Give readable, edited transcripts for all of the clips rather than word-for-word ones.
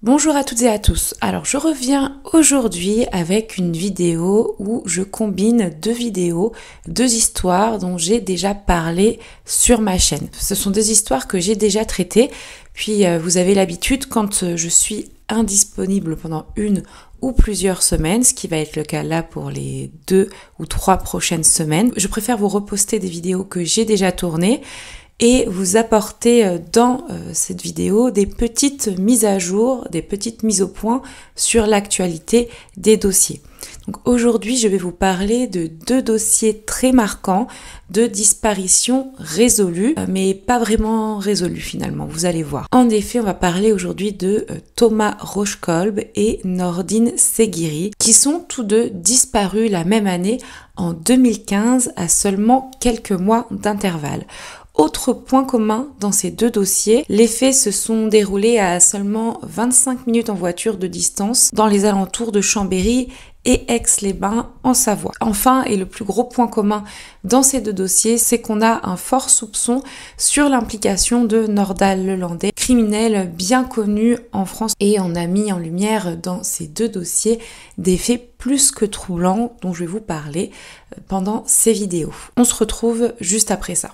Bonjour à toutes et à tous. Alors je reviens aujourd'hui avec une vidéo où je combine deux vidéos, deux histoires dont j'ai déjà parlé sur ma chaîne. Ce sont des histoires que j'ai déjà traitées, puis vous avez l'habitude quand je suis indisponible pendant une ou plusieurs semaines, ce qui va être le cas là pour les 2 ou 3 prochaines semaines. Je préfère vous reposter des vidéos que j'ai déjà tournées et vous apporter dans cette vidéo des petites mises à jour, des petites mises au point sur l'actualité des dossiers. Donc aujourd'hui, je vais vous parler de 2 dossiers très marquants de disparition résolue, mais pas vraiment résolue finalement, vous allez voir. En effet, on va parler aujourd'hui de Thomas Rochkolb et Nordine Seguiri, qui sont tous deux disparus la même année en 2015 à seulement quelques mois d'intervalle. Autre point commun dans ces 2 dossiers, les faits se sont déroulés à seulement 25 minutes en voiture de distance dans les alentours de Chambéry et Aix-les-Bains en Savoie. Enfin, et le plus gros point commun dans ces 2 dossiers, c'est qu'on a un fort soupçon sur l'implication de Nordal Lelandais, criminel bien connu en France, et on a mis en lumière dans ces 2 dossiers des faits plus que troublants dont je vais vous parler pendant ces vidéos. On se retrouve juste après ça.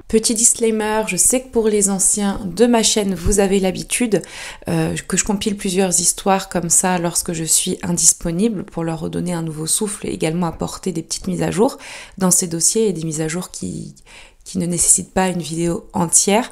Petit disclaimer, je sais que pour les anciens de ma chaîne, vous avez l'habitude que je compile plusieurs histoires comme ça lorsque je suis indisponible pour leur redonner un nouveau souffle et également apporter des petites mises à jour dans ces dossiers et des mises à jour qui ne nécessitent pas une vidéo entière.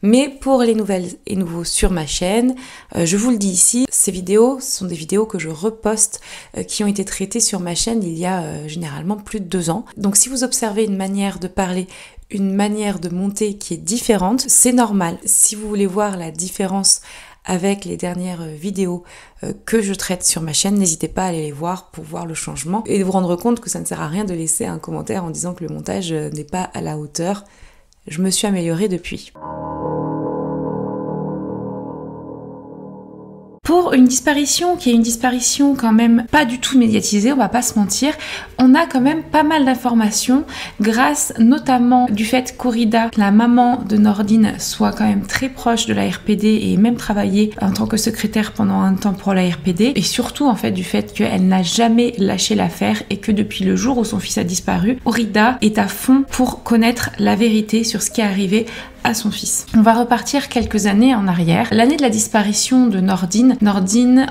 Mais pour les nouvelles et nouveaux sur ma chaîne, je vous le dis ici, ces vidéos ce sont des vidéos que je reposte qui ont été traitées sur ma chaîne il y a généralement plus de 2 ans. Donc si vous observez une manière de parler, une manière de monter qui est différente, c'est normal. Si vous voulez voir la différence avec les dernières vidéos que je traite sur ma chaîne, n'hésitez pas à aller les voir pour voir le changement et de vous rendre compte que ça ne sert à rien de laisser un commentaire en disant que le montage n'est pas à la hauteur. Je me suis améliorée depuis. Pour une disparition qui est une disparition quand même pas du tout médiatisée, on va pas se mentir, on a quand même pas mal d'informations grâce notamment du fait qu'Aurida, la maman de Nordine, soit quand même très proche de la RPD et même travaillé en tant que secrétaire pendant un temps pour la RPD, et surtout en fait du fait qu'elle n'a jamais lâché l'affaire et que depuis le jour où son fils a disparu, Aurida est à fond pour connaître la vérité sur ce qui est arrivé à son fils. On va repartir quelques années en arrière. L'année de la disparition de Nordine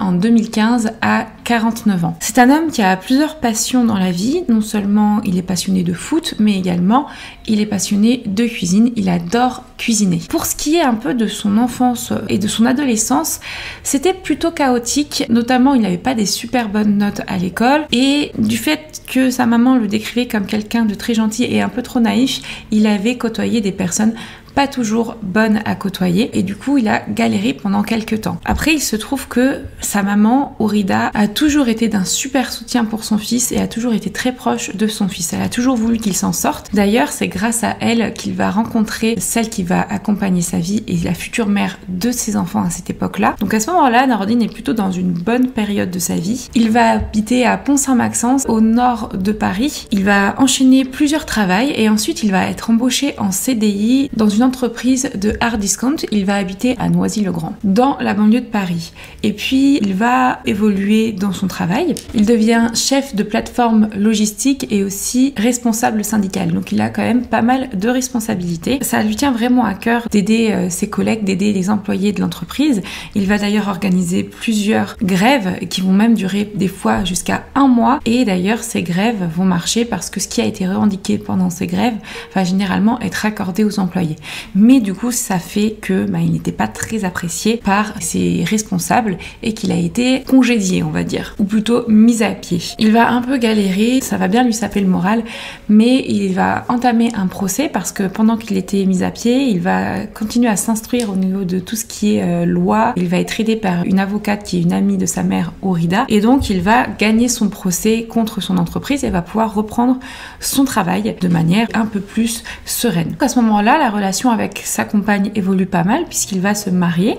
en 2015 a 49 ans. C'est un homme qui a plusieurs passions dans la vie. Non seulement il est passionné de foot, mais également il est passionné de cuisine. Il adore cuisiner. Pour ce qui est un peu de son enfance et de son adolescence, c'était plutôt chaotique. Notamment, il n'avait pas des super bonnes notes à l'école. Et du fait que sa maman le décrivait comme quelqu'un de très gentil et un peu trop naïf, il avait côtoyé des personnes pas toujours bonne à côtoyer et du coup il a galéré pendant quelques temps. Après il se trouve que sa maman, Aurida, a toujours été d'un super soutien pour son fils et a toujours été très proche de son fils. Elle a toujours voulu qu'il s'en sorte. D'ailleurs c'est grâce à elle qu'il va rencontrer celle qui va accompagner sa vie et la future mère de ses enfants à cette époque-là. Donc à ce moment-là, Nordine est plutôt dans une bonne période de sa vie. Il va habiter à Pont-Saint-Maxence au nord de Paris. Il va enchaîner plusieurs travails et ensuite il va être embauché en CDI dans une entreprise de hard discount. Il va habiter à Noisy-le-Grand, dans la banlieue de Paris. Et puis, il va évoluer dans son travail. Il devient chef de plateforme logistique et aussi responsable syndical. Donc, il a quand même pas mal de responsabilités. Ça lui tient vraiment à cœur d'aider ses collègues, d'aider les employés de l'entreprise. Il va d'ailleurs organiser plusieurs grèves qui vont même durer des fois jusqu'à 1 mois. Et d'ailleurs, ces grèves vont marcher parce que ce qui a été revendiqué pendant ces grèves va généralement être accordé aux employés. mais du coup ça fait que il n'était pas très apprécié par ses responsables et qu'il a été congédié, on va dire, ou plutôt mis à pied. Il va un peu galérer, ça va bien lui saper le moral, mais il va entamer un procès parce que pendant qu'il était mis à pied, il va continuer à s'instruire au niveau de tout ce qui est loi. Il va être aidé par une avocate qui est une amie de sa mère, Orida, et donc il va gagner son procès contre son entreprise et va pouvoir reprendre son travail de manière un peu plus sereine. À ce moment-là, la relation avec sa compagne évolue pas mal puisqu'il va se marier.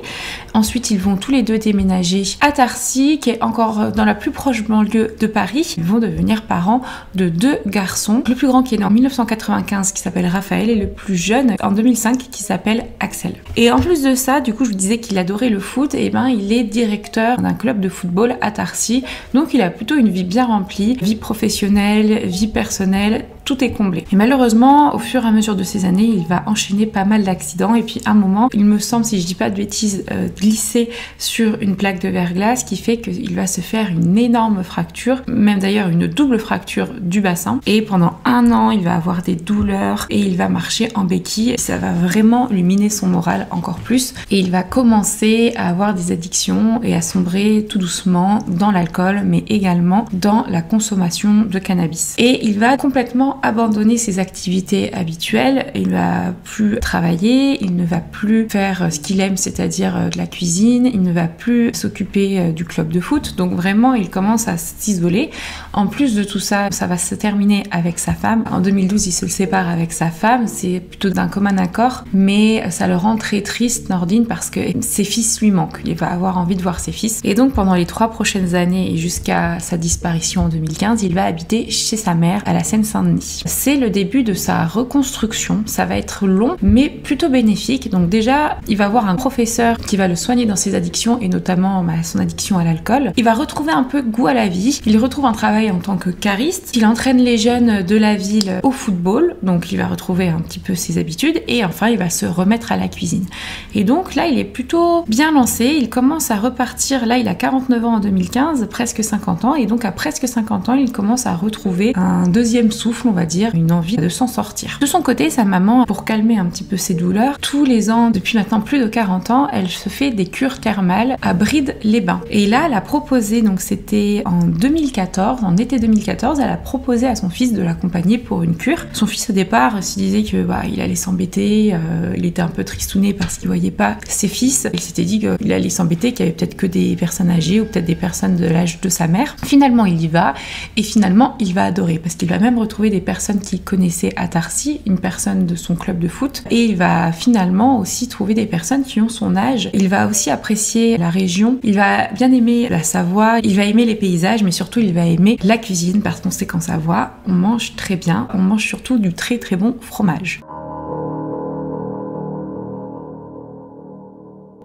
Ensuite, ils vont tous les deux déménager à Tarcy, qui est encore dans la plus proche banlieue de Paris. Ils vont devenir parents de 2 garçons. Le plus grand qui est né en 1995 qui s'appelle Raphaël et le plus jeune en 2005 qui s'appelle Axel. Et en plus de ça, du coup, je vous disais qu'il adorait le foot, et il est directeur d'un club de football à Tarcy. Donc il a plutôt une vie bien remplie, vie professionnelle, vie personnelle, tout est comblé. Et malheureusement, au fur et à mesure de ces années, il va enchaîner pas mal d'accidents et puis à un moment, il me semble, si je dis pas de bêtises, glisser sur une plaque de verglas qui fait qu'il va se faire une énorme fracture, même d'ailleurs une double fracture du bassin. Et pendant 1 an, il va avoir des douleurs et il va marcher en béquille. Ça va vraiment lui miner son moral encore plus et il va commencer à avoir des addictions et à sombrer tout doucement dans l'alcool, mais également dans la consommation de cannabis. Et il va complètement abandonner ses activités habituelles, il ne va plus travailler, il ne va plus faire ce qu'il aime, c'est-à-dire de la cuisine, il ne va plus s'occuper du club de foot, donc vraiment il commence à s'isoler. En plus de tout ça, ça va se terminer avec sa femme. En 2012, il se sépare avec sa femme, c'est plutôt d'un commun accord, mais ça le rend très triste, Nordine, parce que ses fils lui manquent, il va avoir envie de voir ses fils. Et donc pendant les 3 prochaines années et jusqu'à sa disparition en 2015, il va habiter chez sa mère à la Seine-Saint-Denis. C'est le début de sa reconstruction, ça va être long mais plutôt bénéfique. Donc déjà, il va avoir un professeur qui va le soigner dans ses addictions et notamment son addiction à l'alcool. Il va retrouver un peu goût à la vie, il retrouve un travail en tant que cariste, il entraîne les jeunes de la ville au football, donc il va retrouver un petit peu ses habitudes et enfin il va se remettre à la cuisine. Et donc là, il est plutôt bien lancé, il commence à repartir, là il a 49 ans en 2015, presque 50 ans, et donc à presque 50 ans, il commence à retrouver un deuxième souffle, on va dire, une envie de s'en sortir. De son côté, sa maman, pour calmer un petit peu ses douleurs, tous les ans, depuis maintenant plus de 40 ans, elle se fait des cures thermales à Brides-les-Bains. Et là, elle a proposé, donc c'était en 2014, en été 2014, elle a proposé à son fils de l'accompagner pour une cure. Son fils au départ se disait que il allait s'embêter, il était un peu tristouné parce qu'il voyait pas ses fils. Il s'était dit qu'il allait s'embêter, qu'il y avait peut-être que des personnes âgées ou peut-être des personnes de l'âge de sa mère. Finalement, il y va et finalement, il va adorer parce qu'il va même retrouver des personnes qu'il connaissait à Tarcy, une personne de son club de foot, et il va finalement aussi trouver des personnes qui ont son âge. Il va aussi apprécier la région, il va bien aimer la Savoie, il va aimer les paysages, mais surtout il va aimer la cuisine parce qu'on sait qu'en Savoie, on mange très bien, on mange surtout du très très bon fromage.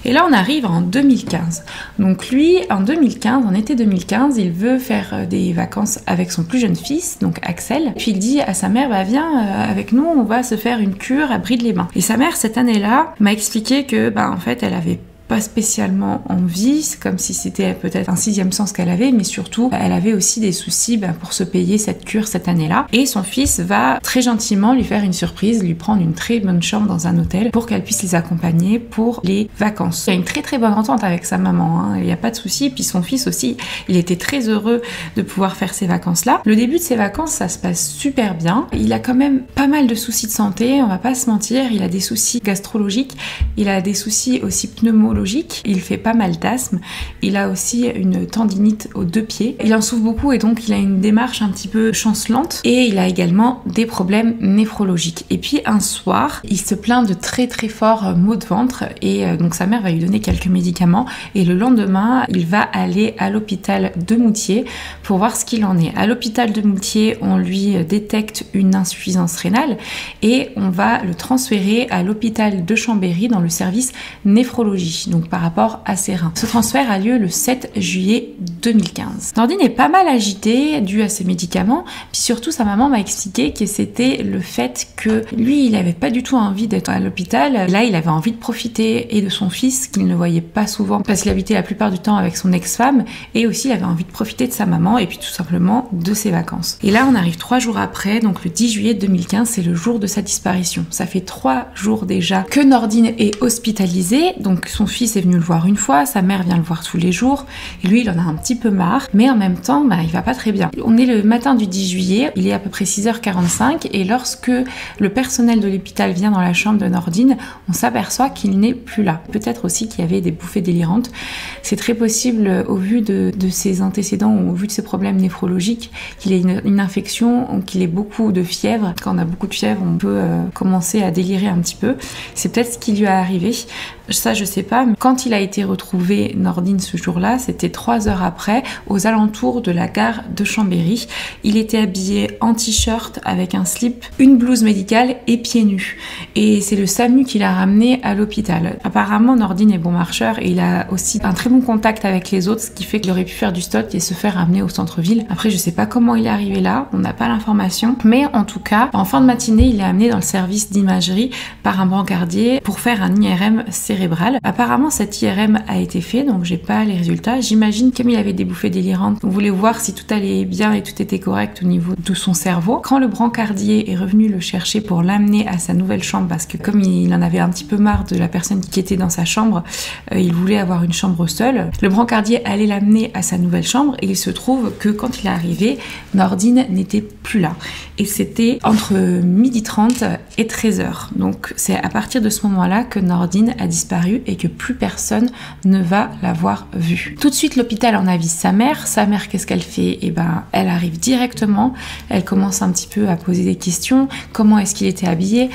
Et là, on arrive en 2015. Donc lui, en 2015, en été 2015, il veut faire des vacances avec son plus jeune fils, donc Axel. Puis il dit à sa mère, viens avec nous, on va se faire une cure à Brides-les-Bains. Et sa mère, cette année-là, m'a expliqué que, en fait, elle avait pas spécialement envie, c'est comme si c'était peut-être un 6e sens qu'elle avait, mais surtout elle avait aussi des soucis pour se payer cette cure cette année-là. Et son fils va très gentiment lui faire une surprise, lui prendre une très bonne chambre dans un hôtel pour qu'elle puisse les accompagner pour les vacances. Il y a une très très bonne entente avec sa maman, il n'y a pas de souci. Puis son fils aussi, il était très heureux de pouvoir faire ces vacances-là. Le début de ses vacances, ça se passe super bien. Il a quand même pas mal de soucis de santé, on va pas se mentir, il a des soucis gastrologiques, il a des soucis aussi pneumologiques, il fait pas mal d'asthme, il a aussi une tendinite aux 2 pieds, il en souffre beaucoup et donc il a une démarche un petit peu chancelante et il a également des problèmes néphrologiques. Et puis un soir, il se plaint de très très forts maux de ventre et donc sa mère va lui donner quelques médicaments et le lendemain, il va aller à l'hôpital de Moutier pour voir ce qu'il en est. À l'hôpital de Moutier, on lui détecte une insuffisance rénale et on va le transférer à l'hôpital de Chambéry dans le service néphrologie. donc par rapport à ses reins. Ce transfert a lieu le 7 juillet 2015. Nordine est pas mal agitée dû à ses médicaments, puis surtout sa maman m'a expliqué que c'était le fait que lui, il avait pas du tout envie d'être à l'hôpital. Là, il avait envie de profiter et de son fils qu'il ne voyait pas souvent parce qu'il habitait la plupart du temps avec son ex-femme, et aussi il avait envie de profiter de sa maman et puis tout simplement de ses vacances. Et là, on arrive 3 jours après, donc le 10 juillet 2015, c'est le jour de sa disparition. Ça fait 3 jours déjà que Nordine est hospitalisée, donc son fils est venu le voir une fois, sa mère vient le voir tous les jours, et lui, il en a un petit peu marre, mais en même temps, il va pas très bien. On est le matin du 10 juillet, il est à peu près 6h45, et lorsque le personnel de l'hôpital vient dans la chambre de Nordine, on s'aperçoit qu'il n'est plus là. Peut-être aussi qu'il y avait des bouffées délirantes. C'est très possible, au vu de ses antécédents ou au vu de ses problèmes néphrologiques, qu'il ait une infection ou qu'il ait beaucoup de fièvre. Quand on a beaucoup de fièvre, on peut commencer à délirer un petit peu. C'est peut-être ce qui lui est arrivé. Ça, je sais pas, mais quand il a été retrouvé, Nordine, ce jour-là, c'était 3 heures après, aux alentours de la gare de Chambéry. Il était habillé en t-shirt avec un slip, une blouse médicale et pieds nus. Et c'est le SAMU qui l'a ramené à l'hôpital. Apparemment, Nordine est bon marcheur et il a aussi un très bon contact avec les autres, ce qui fait qu'il aurait pu faire du stock et se faire ramener au centre-ville. Après, je sais pas comment il est arrivé là, on n'a pas l'information, mais en tout cas, en fin de matinée, il est amené dans le service d'imagerie par un brancardier pour faire un IRM cérébral. Apparemment, cet IRM a été fait, donc j'ai pas les résultats. J'imagine comme il avait des bouffées délirantes, on voulait voir si tout allait bien et tout était correct au niveau de son cerveau. Quand le brancardier est revenu le chercher pour l'amener à sa nouvelle chambre, parce que comme il en avait un petit peu marre de la personne qui était dans sa chambre, il voulait avoir une chambre seule. Le brancardier allait l'amener à sa nouvelle chambre et il se trouve que quand il est arrivé, Nordine n'était plus là. Et c'était entre 12h30 et 13h. Donc c'est à partir de ce moment-là que Nordine a disparu et que plus personne ne va l'avoir vue. Tout de suite, l'hôpital en avise sa mère. Sa mère, qu'est-ce qu'elle fait? Eh ben, elle arrive directement. Elle commence un petit peu à poser des questions. Comment est-ce qu'il était habillé?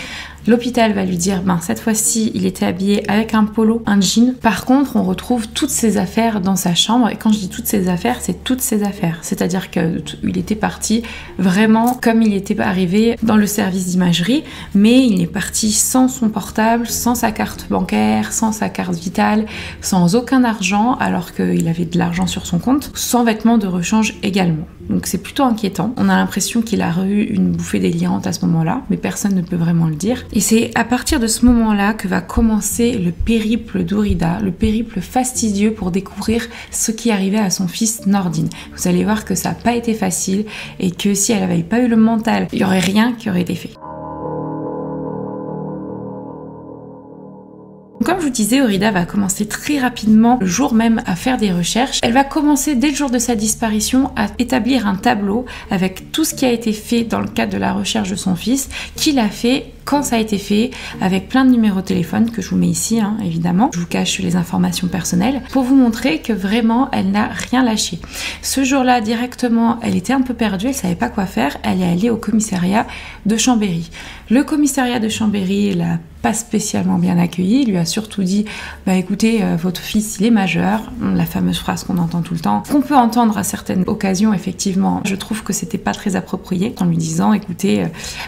L'hôpital va lui dire, cette fois-ci, il était habillé avec un polo, un jean. Par contre, on retrouve toutes ses affaires dans sa chambre. Et quand je dis toutes ses affaires, c'est toutes ses affaires. C'est-à-dire qu'il était parti vraiment comme il était arrivé dans le service d'imagerie, mais il est parti sans son portable, sans sa carte bancaire, sans sa carte vitale, sans aucun argent, alors qu'il avait de l'argent sur son compte, sans vêtements de rechange également. Donc c'est plutôt inquiétant. On a l'impression qu'il a eu une bouffée délirante à ce moment-là, mais personne ne peut vraiment le dire. Et c'est à partir de ce moment-là que va commencer le périple d'Aurida, le périple fastidieux pour découvrir ce qui arrivait à son fils Nordine. Vous allez voir que ça n'a pas été facile et que si elle n'avait pas eu le mental, il n'y aurait rien qui aurait été fait. Comme je vous disais, Aurida va commencer très rapidement, le jour même, à faire des recherches. Elle va commencer dès le jour de sa disparition à établir un tableau avec tout ce qui a été fait dans le cadre de la recherche de son fils, qu'il a fait, quand ça a été fait, avec plein de numéros de téléphone que je vous mets ici, évidemment. Je vous cache les informations personnelles pour vous montrer que vraiment, elle n'a rien lâché. Ce jour-là, directement, elle était un peu perdue, elle savait pas quoi faire. Elle est allée au commissariat de Chambéry. Le commissariat de Chambéry l'a pas spécialement bien accueilli. Il lui a surtout dit, écoutez, votre fils, il est majeur. La fameuse phrase qu'on entend tout le temps, qu'on peut entendre à certaines occasions, effectivement. Je trouve que c'était pas très approprié en lui disant, écoutez,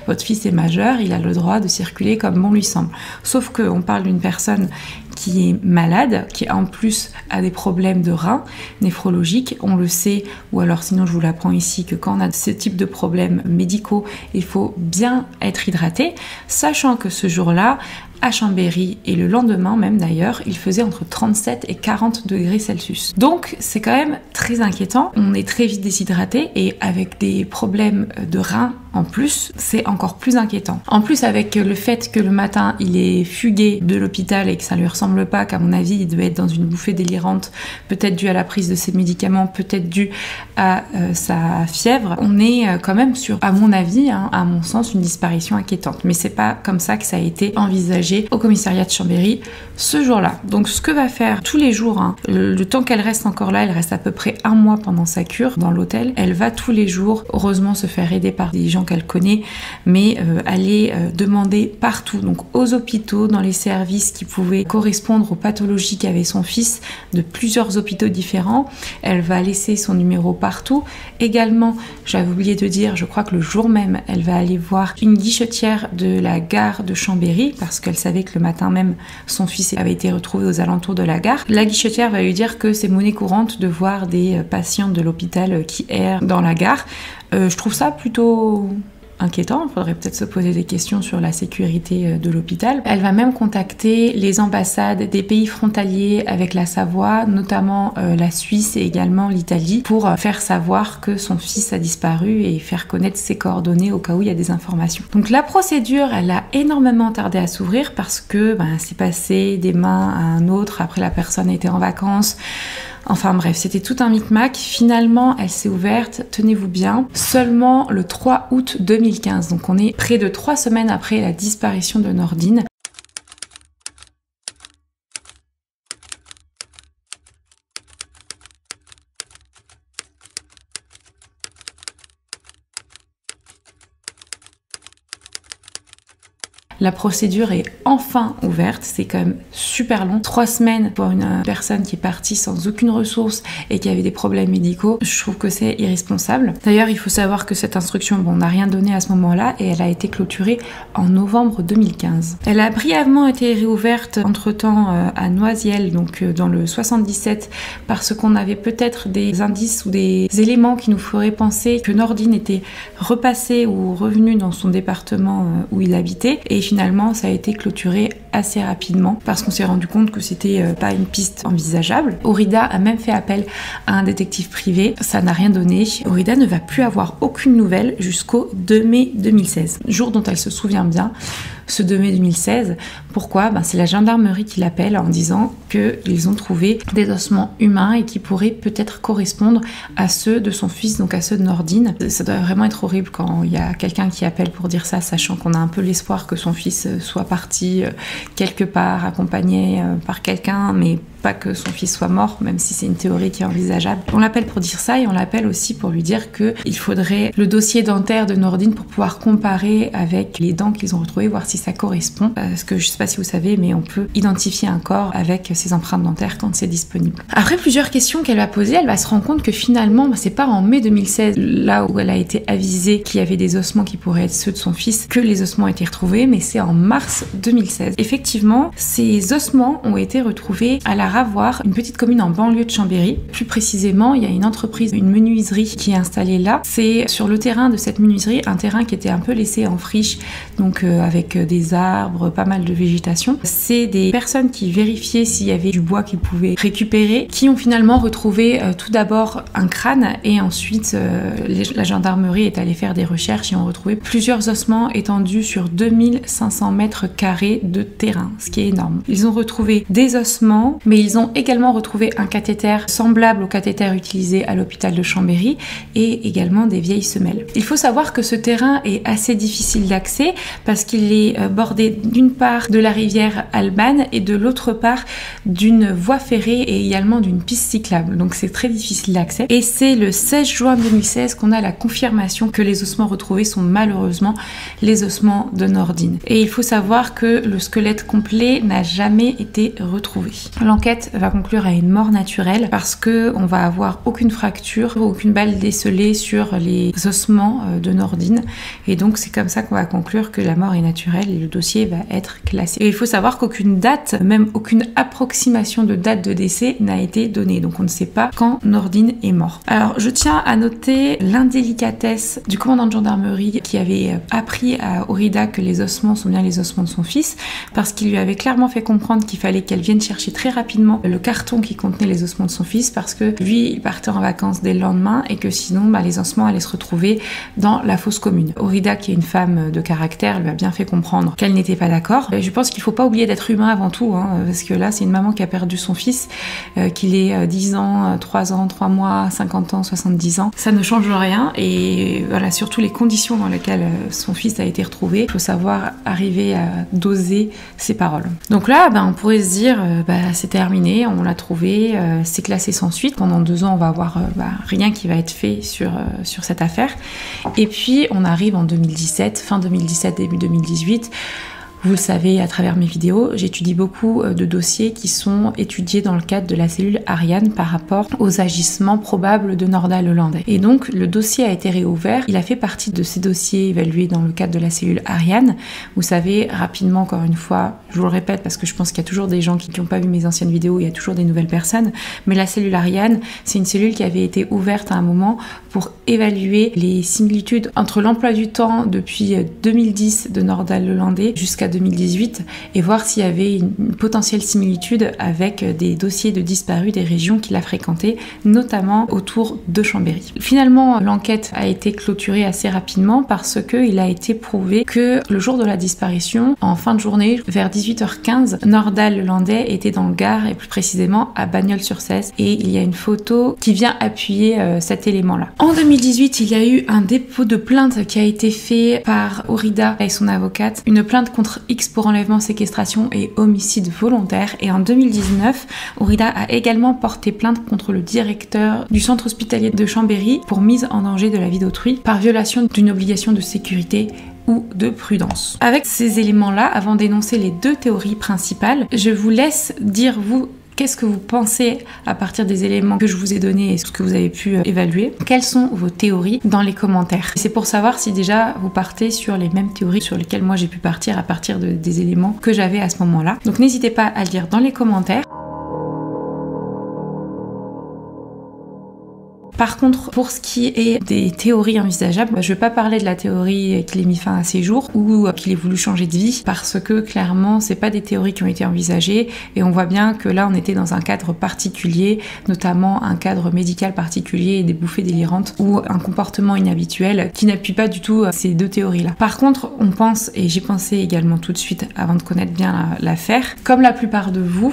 votre fils est majeur, il a le droit de circuler comme bon lui semble. Sauf qu'on parle d'une personne qui est malade, qui en plus a des problèmes de reins néphrologiques, on le sait, ou alors sinon je vous l'apprends ici, que quand on a ce type de problèmes médicaux, il faut bien être hydraté, sachant que ce jour-là, à Chambéry, et le lendemain même d'ailleurs, il faisait entre 37 et 40 degrés Celsius. Donc c'est quand même très inquiétant, on est très vite déshydraté et avec des problèmes de reins en plus, c'est encore plus inquiétant. En plus avec le fait que le matin il est fugué de l'hôpital et que ça lui ressemble pas, qu'à mon avis il devait être dans une bouffée délirante, peut-être due à la prise de ses médicaments, peut-être due à sa fièvre, on est quand même sur, à mon avis, à mon sens, une disparition inquiétante. Mais c'est pas comme ça que ça a été envisagé au commissariat de Chambéry ce jour-là. Donc ce que va faire tous les jours, le temps qu'elle reste encore là, elle reste à peu près 1 mois pendant sa cure dans l'hôtel, elle va tous les jours, heureusement, se faire aider par des gens qu'elle connaît, mais aller demander partout, donc aux hôpitaux, dans les services qui pouvaient correspondre aux pathologies qu'avait son fils, de plusieurs hôpitaux différents. Elle va laisser son numéro partout. Également, j'avais oublié de dire, je crois que le jour même, elle va aller voir une guichetière de la gare de Chambéry, parce qu'elle savait que le matin même, son fils avait été retrouvé aux alentours de la gare. La guichetière va lui dire que c'est monnaie courante de voir des patients de l'hôpital qui errent dans la gare. Je trouve ça plutôt inquiétant, il faudrait peut-être se poser des questions sur la sécurité de l'hôpital. Elle va même contacter les ambassades des pays frontaliers avec la Savoie, notamment la Suisse et également l'Italie, pour faire savoir que son fils a disparu et faire connaître ses coordonnées au cas où il y a des informations. Donc la procédure, elle a énormément tardé à s'ouvrir parce que c'est passé des mains à un autre, après la personne était en vacances. Enfin bref, c'était tout un micmac. Finalement, elle s'est ouverte, tenez-vous bien, seulement le 3 août 2015. Donc on est près de 3 semaines après la disparition de Nordine. La procédure est enfin ouverte, c'est quand même super long. 3 semaines pour une personne qui est partie sans aucune ressource et qui avait des problèmes médicaux, je trouve que c'est irresponsable. D'ailleurs, il faut savoir que cette instruction, n'a rien donné à ce moment-là et elle a été clôturée en novembre 2015. Elle a brièvement été réouverte entre-temps à Noisiel, donc dans le 77, parce qu'on avait peut-être des indices ou des éléments qui nous feraient penser que Nordine était repassé ou revenu dans son département où il habitait. Et finalement, ça a été clôturé assez rapidement parce qu'on s'est rendu compte que c'était pas une piste envisageable. Aurida a même fait appel à un détective privé. Ça n'a rien donné. Aurida ne va plus avoir aucune nouvelle jusqu'au 2 mai 2016, jour dont elle se souvient bien. Ce 2 mai 2016. Pourquoi ? C'est la gendarmerie qui l'appelle en disant qu'ils ont trouvé des ossements humains et qui pourraient peut-être correspondre à ceux de son fils, donc à ceux de Nordine. Ça doit vraiment être horrible quand il y a quelqu'un qui appelle pour dire ça, sachant qu'on a un peu l'espoir que son fils soit parti quelque part, accompagné par quelqu'un, mais pas que son fils soit mort, même si c'est une théorie qui est envisageable. On l'appelle pour dire ça et on l'appelle aussi pour lui dire qu'il faudrait le dossier dentaire de Nordine pour pouvoir comparer avec les dents qu'ils ont retrouvées, voir si ça correspond. Parce que je sais pas si vous savez, mais on peut identifier un corps avec ses empreintes dentaires quand c'est disponible. Après plusieurs questions qu'elle va poser, elle va se rendre compte que finalement, c'est pas en mai 2016, là où elle a été avisée qu'il y avait des ossements qui pourraient être ceux de son fils, que les ossements ont été retrouvés, mais c'est en mars 2016. Effectivement, ces ossements ont été retrouvés à la Ravoir, une petite commune en banlieue de Chambéry. Plus précisément, il y a une entreprise, une menuiserie qui est installée là. C'est sur le terrain de cette menuiserie, un terrain qui était un peu laissé en friche, donc avec des arbres, pas mal de végétation. C'est des personnes qui vérifiaient s'il y avait du bois qu'ils pouvaient récupérer, qui ont finalement retrouvé tout d'abord un crâne et ensuite la gendarmerie est allée faire des recherches et ont retrouvé plusieurs ossements étendus sur 2500 mètres carrés de terrain, ce qui est énorme. Ils ont retrouvé des ossements, mais ils ont également retrouvé un cathéter semblable au cathéter utilisé à l'hôpital de Chambéry et également des vieilles semelles. Il faut savoir que ce terrain est assez difficile d'accès parce qu'il est bordé d'une part de la rivière Alban et de l'autre part d'une voie ferrée et également d'une piste cyclable. Donc c'est très difficile d'accès. Et c'est le 16 juin 2016 qu'on a la confirmation que les ossements retrouvés sont malheureusement les ossements de Nordine. Et il faut savoir que le squelette complet n'a jamais été retrouvé. L'enquête va conclure à une mort naturelle parce que on va avoir aucune fracture, aucune balle décelée sur les ossements de Nordine. Et donc c'est comme ça qu'on va conclure que la mort est naturelle et le dossier va être classé. Et il faut savoir qu'aucune date, même aucune approximation de date de décès n'a été donnée. Donc on ne sait pas quand Nordine est mort. Alors je tiens à noter l'indélicatesse du commandant de gendarmerie qui avait appris à Aurida que les ossements sont bien les ossements de son fils parce qu'il lui avait clairement fait comprendre qu'il fallait qu'elle vienne chercher très rapidement le carton qui contenait les ossements de son fils parce que lui il partait en vacances dès le lendemain et que sinon les ossements allaient se retrouver dans la fosse commune. Aurida, qui est une femme de caractère, lui a bien fait comprendre qu'elle n'était pas d'accord. Je pense qu'il faut pas oublier d'être humain avant tout, parce que là c'est une maman qui a perdu son fils, qu'il ait 10 ans, 3 ans, 3 mois, 50 ans, 70 ans. Ça ne change rien et voilà, surtout les conditions dans lesquelles son fils a été retrouvé, il faut savoir arriver à doser ses paroles. Donc là, on pourrait se dire, c'est terminé, on l'a trouvé, c'est classé sans suite. Pendant 2 ans, on va avoir rien qui va être fait sur cette affaire. Et puis, on arrive en 2017, fin 2017, début 2018. Vous le savez à travers mes vidéos, j'étudie beaucoup de dossiers qui sont étudiés dans le cadre de la cellule Ariane par rapport aux agissements probables de Nordal Lelandais. Et donc le dossier a été réouvert, il a fait partie de ces dossiers évalués dans le cadre de la cellule Ariane. Vous savez, rapidement encore une fois, je vous le répète parce que je pense qu'il y a toujours des gens qui n'ont pas vu mes anciennes vidéos, il y a toujours des nouvelles personnes, mais la cellule Ariane, c'est une cellule qui avait été ouverte à un moment pour évaluer les similitudes entre l'emploi du temps depuis 2010 de Nordal Lelandais jusqu'à 2018 et voir s'il y avait une potentielle similitude avec des dossiers de disparus des régions qu'il a fréquentées, notamment autour de Chambéry. Finalement, l'enquête a été clôturée assez rapidement parce qu'il a été prouvé que le jour de la disparition, en fin de journée, vers 18h15, Nordal Lelandais était dans le Gard et plus précisément à Bagnols-sur-Cèze et il y a une photo qui vient appuyer cet élément-là. En 2018, il y a eu un dépôt de plainte qui a été fait par Aurida et son avocate, une plainte contre X pour enlèvement, séquestration et homicide volontaire. Et en 2019, Aurida a également porté plainte contre le directeur du centre hospitalier de Chambéry pour mise en danger de la vie d'autrui par violation d'une obligation de sécurité ou de prudence. Avec ces éléments-là, avant d'énoncer les deux théories principales, je vous laisse dire vous qu'est-ce que vous pensez à partir des éléments que je vous ai donnés et ce que vous avez pu évaluer. Quelles sont vos théories dans les commentaires. C'est pour savoir si déjà vous partez sur les mêmes théories sur lesquelles moi j'ai pu partir à partir des éléments que j'avais à ce moment-là. Donc n'hésitez pas à le dire dans les commentaires. Par contre, pour ce qui est des théories envisageables, je ne vais pas parler de la théorie qu'il ait mis fin à ses jours ou qu'il ait voulu changer de vie parce que clairement, c'est pas des théories qui ont été envisagées et on voit bien que là, on était dans un cadre particulier, notamment un cadre médical particulier et des bouffées délirantes ou un comportement inhabituel qui n'appuie pas du tout ces deux théories-là. Par contre, on pense, et j'y pensais également tout de suite avant de connaître bien l'affaire, comme la plupart de vous,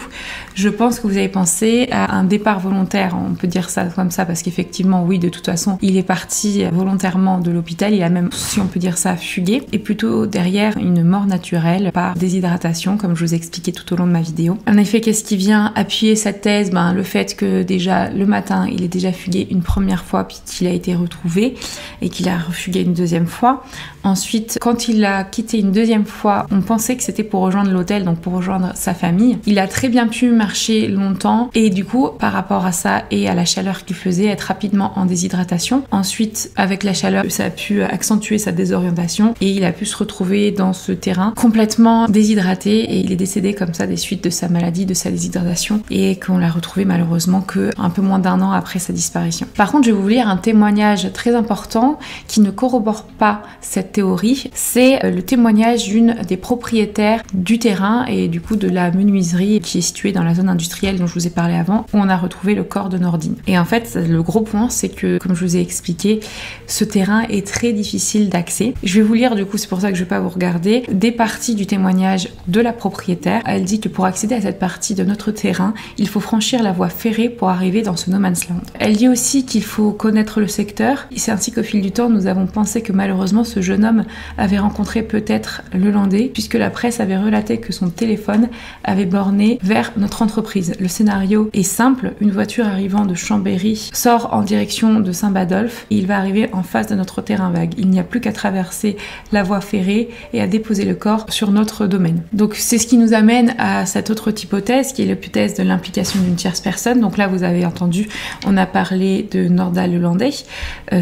je pense que vous avez pensé à un départ volontaire, on peut dire ça comme ça parce qu'effectivement, oui, de toute façon, il est parti volontairement de l'hôpital, il a même, si on peut dire ça, fugué, et plutôt derrière une mort naturelle par déshydratation, comme je vous ai expliqué tout au long de ma vidéo. En effet, qu'est-ce qui vient appuyer cette thèse? Le fait que déjà le matin, il est déjà fugué une première fois, puis qu'il a été retrouvé, et qu'il a refugué une deuxième fois. Ensuite, quand il a quitté une deuxième fois, on pensait que c'était pour rejoindre l'hôtel, donc pour rejoindre sa famille. Il a très bien pu marcher longtemps, et du coup, par rapport à ça et à la chaleur qu'il faisait, être rapidement en déshydratation. Ensuite, avec la chaleur, ça a pu accentuer sa désorientation et il a pu se retrouver dans ce terrain complètement déshydraté et il est décédé comme ça des suites de sa maladie, de sa déshydratation et qu'on l'a retrouvé malheureusement que un peu moins d'1 an après sa disparition. Par contre, je vais vous lire un témoignage très important qui ne corrobore pas cette théorie. C'est le témoignage d'une des propriétaires du terrain et du coup de la menuiserie qui est située dans la zone industrielle dont je vous ai parlé avant où on a retrouvé le corps de Nordine. Et en fait, le gros point, c'est que, comme je vous ai expliqué, ce terrain est très difficile d'accès. Je vais vous lire, du coup, c'est pour ça que je vais pas vous regarder, des parties du témoignage de la propriétaire. Elle dit que pour accéder à cette partie de notre terrain, il faut franchir la voie ferrée pour arriver dans ce no man's land. Elle dit aussi qu'il faut connaître le secteur. C'est ainsi qu'au fil du temps, nous avons pensé que malheureusement, ce jeune homme avait rencontré peut-être le Landais, puisque la presse avait relaté que son téléphone avait borné vers notre entreprise. Le scénario est simple, une voiture arrivant de Chambéry sort en direction de Saint-Badolphe et il va arriver en face de notre terrain vague. Il n'y a plus qu'à traverser la voie ferrée et à déposer le corps sur notre domaine. Donc c'est ce qui nous amène à cette autre hypothèse qui est l'hypothèse de l'implication d'une tierce personne. Donc là vous avez entendu, on a parlé de Nordal Lelandais.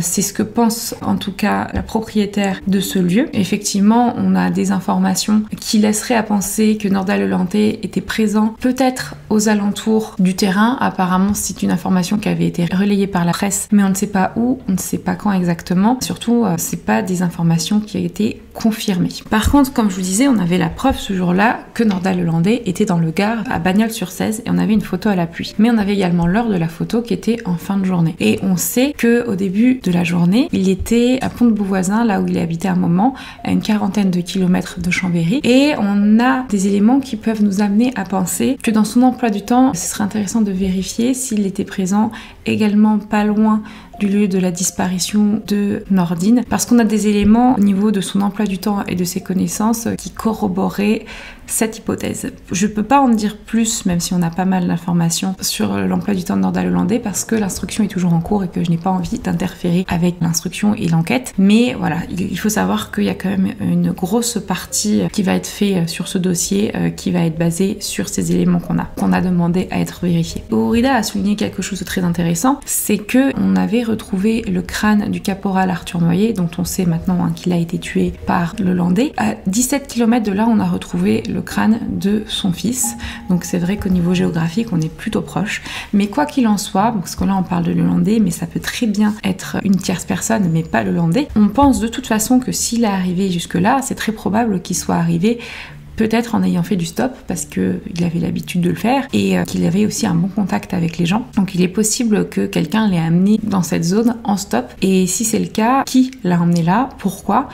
C'est ce que pense en tout cas la propriétaire de ce lieu. Effectivement, on a des informations qui laisseraient à penser que Nordal Lelandais était présent peut-être aux alentours du terrain. Apparemment c'est une information qui avait été relayée par la presse, mais on ne sait pas où, on ne sait pas quand exactement. Surtout, c'est pas des informations qui ont été confirmées. Par contre, comme je vous disais, on avait la preuve ce jour-là que Nordal Lelandais était dans le Gard à Bagnols-sur-Cèze et on avait une photo à l'appui. Mais on avait également l'heure de la photo qui était en fin de journée. Et on sait que au début de la journée, il était à Pont-de-Beauvoisin, là où il habitait un moment, à une quarantaine de kilomètres de Chambéry. Et on a des éléments qui peuvent nous amener à penser que dans son emploi du temps, ce serait intéressant de vérifier s'il était présent également pas loin du lieu de la disparition de Nordine, parce qu'on a des éléments au niveau de son emploi du temps et de ses connaissances qui corroboraient cette hypothèse. Je peux pas en dire plus, même si on a pas mal d'informations sur l'emploi du temps de Nordal Hollandais, parce que l'instruction est toujours en cours et que je n'ai pas envie d'interférer avec l'instruction et l'enquête. Mais voilà, il faut savoir qu'il y a quand même une grosse partie qui va être faite sur ce dossier, qui va être basée sur ces éléments qu'on a demandé à être vérifiés. Corrida a souligné quelque chose de très intéressant, c'est que on avait retrouvé le crâne du caporal Arthur Noyer, dont on sait maintenant qu'il a été tué par le Hollandais. À 17 km de là, on a retrouvé le crâne de son fils. Donc c'est vrai qu'au niveau géographique, on est plutôt proche. Mais quoi qu'il en soit, parce que là on parle de l'Hollandais, mais ça peut très bien être une tierce personne, mais pas le Hollandais. On pense de toute façon que s'il est arrivé jusque-là, c'est très probable qu'il soit arrivé peut-être en ayant fait du stop, parce qu'il avait l'habitude de le faire, et qu'il avait aussi un bon contact avec les gens. Donc il est possible que quelqu'un l'ait amené dans cette zone en stop, et si c'est le cas, qui l'a emmené là, pourquoi,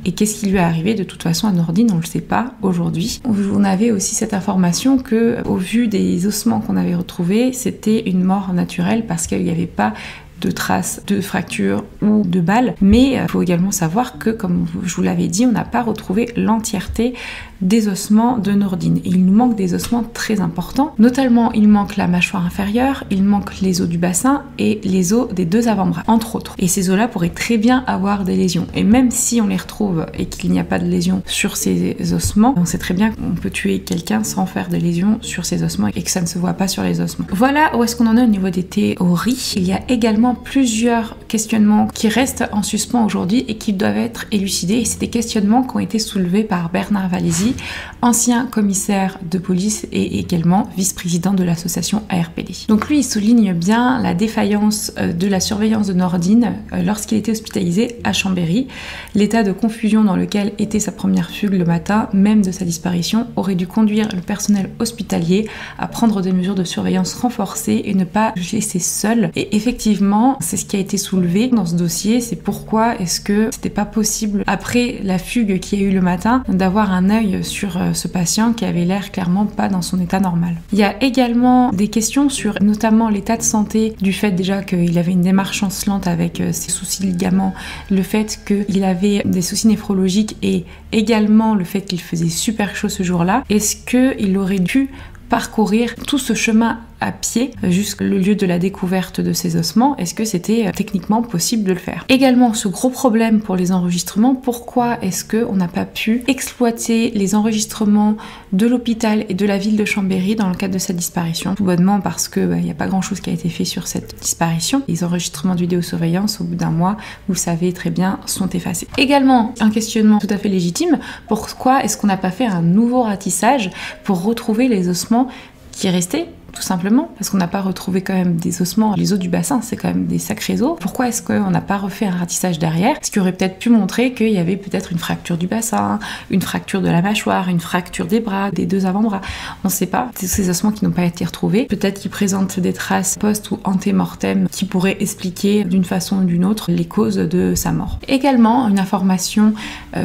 et qu'est-ce qui lui est arrivé de toute façon à Nordine, on le sait pas aujourd'hui. On avait aussi cette information que, au vu des ossements qu'on avait retrouvés, c'était une mort naturelle, parce qu'il n'y avait pas de traces de fractures ou de balles, mais il faut également savoir que, comme je vous l'avais dit, on n'a pas retrouvé l'entièreté des ossements de Nordine. Et il nous manque des ossements très importants, notamment il manque la mâchoire inférieure, il manque les os du bassin et les os des deux avant-bras, entre autres. Et ces os-là pourraient très bien avoir des lésions. Et même si on les retrouve et qu'il n'y a pas de lésions sur ces ossements, on sait très bien qu'on peut tuer quelqu'un sans faire de lésions sur ces ossements et que ça ne se voit pas sur les ossements. Voilà où est-ce qu'on en est au niveau des théories. Il y a également plusieurs questionnements qui restent en suspens aujourd'hui et qui doivent être élucidés. Et c'est des questionnements qui ont été soulevés par Bernard Valézy, ancien commissaire de police et également vice-président de l'association ARPD. Donc lui, il souligne bien la défaillance de la surveillance de Nordine lorsqu'il était hospitalisé à Chambéry. L'état de confusion dans lequel était sa première fugue le matin même de sa disparition aurait dû conduire le personnel hospitalier à prendre des mesures de surveillance renforcées et ne pas le laisser seul. Et effectivement, c'est ce qui a été soulevé dans ce dossier, c'est pourquoi est-ce que c'était pas possible, après la fugue qu'il y a eu le matin, d'avoir un œil sur ce patient qui avait l'air clairement pas dans son état normal. Il y a également des questions sur notamment l'état de santé, du fait déjà qu'il avait une démarche chancelante avec ses soucis de ligaments, le fait qu'il avait des soucis néphrologiques et également le fait qu'il faisait super chaud ce jour-là. Est-ce qu'il aurait dû parcourir tout ce chemin à pied jusqu'au lieu de la découverte de ces ossements? Est-ce que c'était techniquement possible de le faire? Également, ce gros problème pour les enregistrements, pourquoi est-ce qu'on n'a pas pu exploiter les enregistrements de l'hôpital et de la ville de Chambéry dans le cadre de cette disparition? Tout bonnement parce que il n'y a pas grand chose qui a été fait sur cette disparition. Les enregistrements de vidéosurveillance, au bout d'un mois, vous le savez très bien, sont effacés. Également, un questionnement tout à fait légitime, pourquoi est-ce qu'on n'a pas fait un nouveau ratissage pour retrouver les ossements qui restaient? Tout simplement parce qu'on n'a pas retrouvé quand même des ossements. Les os du bassin, c'est quand même des sacrés os. Pourquoi est-ce qu'on n'a pas refait un ratissage derrière? Ce qui aurait peut-être pu montrer qu'il y avait peut-être une fracture du bassin, une fracture de la mâchoire, une fracture des bras, des deux avant-bras. On ne sait pas. C'est ces ossements qui n'ont pas été retrouvés. Peut-être qu'ils présentent des traces post- ou anté-mortem qui pourraient expliquer d'une façon ou d'une autre les causes de sa mort. Également, une information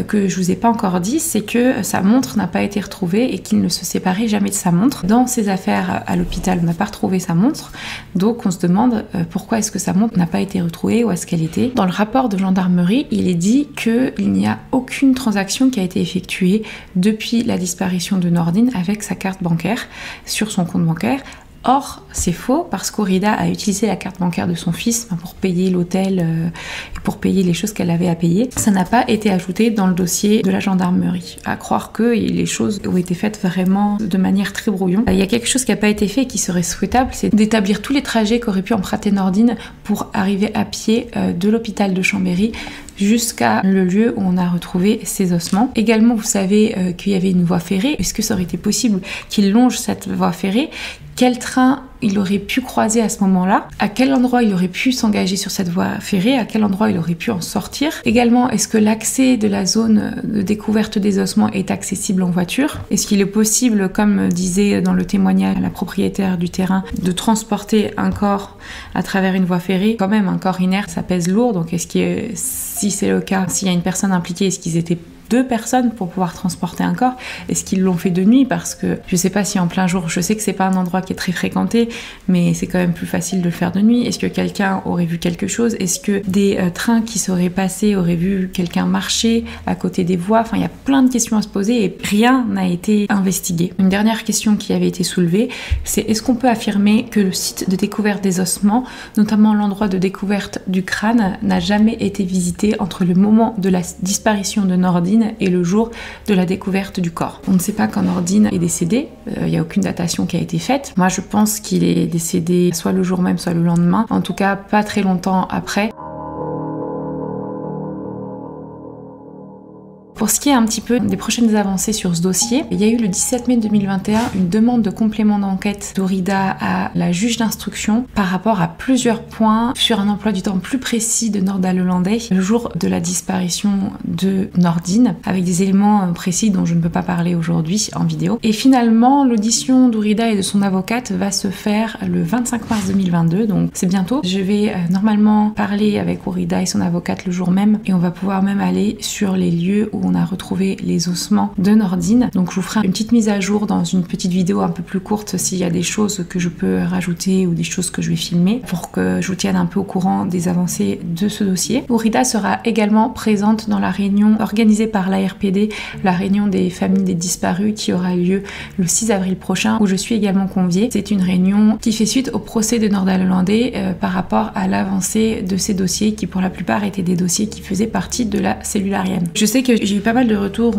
que je vous ai pas encore dit, c'est que sa montre n'a pas été retrouvée et qu'il ne se séparait jamais de sa montre. Dans ses affaires à l'hôpital, on n'a pas retrouvé sa montre, donc on se demande pourquoi est-ce que sa montre n'a pas été retrouvée, où est-ce qu'elle était. Dans le rapport de gendarmerie, il est dit qu'il n'y a aucune transaction qui a été effectuée depuis la disparition de Nordine avec sa carte bancaire sur son compte bancaire. Or, c'est faux parce qu'Corrida a utilisé la carte bancaire de son fils pour payer l'hôtel et pour payer les choses qu'elle avait à payer. Ça n'a pas été ajouté dans le dossier de la gendarmerie. À croire que les choses ont été faites vraiment de manière très brouillon. Il y a quelque chose qui n'a pas été fait et qui serait souhaitable, c'est d'établir tous les trajets qu'aurait pu emprunter Nordine pour arriver à pied de l'hôpital de Chambéry jusqu'à le lieu où on a retrouvé ses ossements. Également, vous savez qu'il y avait une voie ferrée. Est-ce que ça aurait été possible qu'il longe cette voie ferrée? Quel train il aurait pu croiser à ce moment-là? À quel endroit il aurait pu s'engager sur cette voie ferrée? À quel endroit il aurait pu en sortir? Également, est-ce que l'accès de la zone de découverte des ossements est accessible en voiture? Est-ce qu'il est possible, comme disait dans le témoignage la propriétaire du terrain, de transporter un corps à travers une voie ferrée? Quand même, un corps inerte, ça pèse lourd, donc est-ce que si c'est le cas, s'il y a une personne impliquée, est-ce qu'ils étaient 2 personnes pour pouvoir transporter un corps. Est-ce qu'ils l'ont fait de nuit? Parce que je sais pas si en plein jour, je sais que c'est pas un endroit qui est très fréquenté, mais c'est quand même plus facile de le faire de nuit. Est-ce que quelqu'un aurait vu quelque chose? Est-ce que des trains qui seraient passés auraient vu quelqu'un marcher à côté des voies? Enfin, il y a plein de questions à se poser et rien n'a été investigué. Une dernière question qui avait été soulevée, c'est est-ce qu'on peut affirmer que le site de découverte des ossements, notamment l'endroit de découverte du crâne, n'a jamais été visité entre le moment de la disparition de Nordine et le jour de la découverte du corps? On ne sait pas quand Nordine est décédé, il n'y a aucune datation qui a été faite. Moi je pense qu'il est décédé soit le jour même, soit le lendemain, en tout cas pas très longtemps après. Pour ce qui est un petit peu des prochaines avancées sur ce dossier, il y a eu le 17 mai 2021 une demande de complément d'enquête d'Aurida à la juge d'instruction par rapport à plusieurs points sur un emploi du temps plus précis de Norda Lelandais le jour de la disparition de Nordine, avec des éléments précis dont je ne peux pas parler aujourd'hui en vidéo. Et finalement, l'audition d'Aurida et de son avocate va se faire le 25 mars 2022, donc c'est bientôt. Je vais normalement parler avec Aurida et son avocate le jour même, et on va pouvoir même aller sur les lieux où on a retrouvé les ossements de Nordine. Donc je vous ferai une petite mise à jour dans une petite vidéo un peu plus courte s'il y a des choses que je peux rajouter ou des choses que je vais filmer pour que je vous tienne un peu au courant des avancées de ce dossier. Aurida sera également présente dans la réunion organisée par l'ARPD, la réunion des familles des disparus qui aura lieu le 6 avril prochain, où je suis également conviée. C'est une réunion qui fait suite au procès de Norda Lelandais par rapport à l'avancée de ces dossiers qui pour la plupart étaient des dossiers qui faisaient partie de la cellularienne. Je sais que j'ai eu pas mal de retours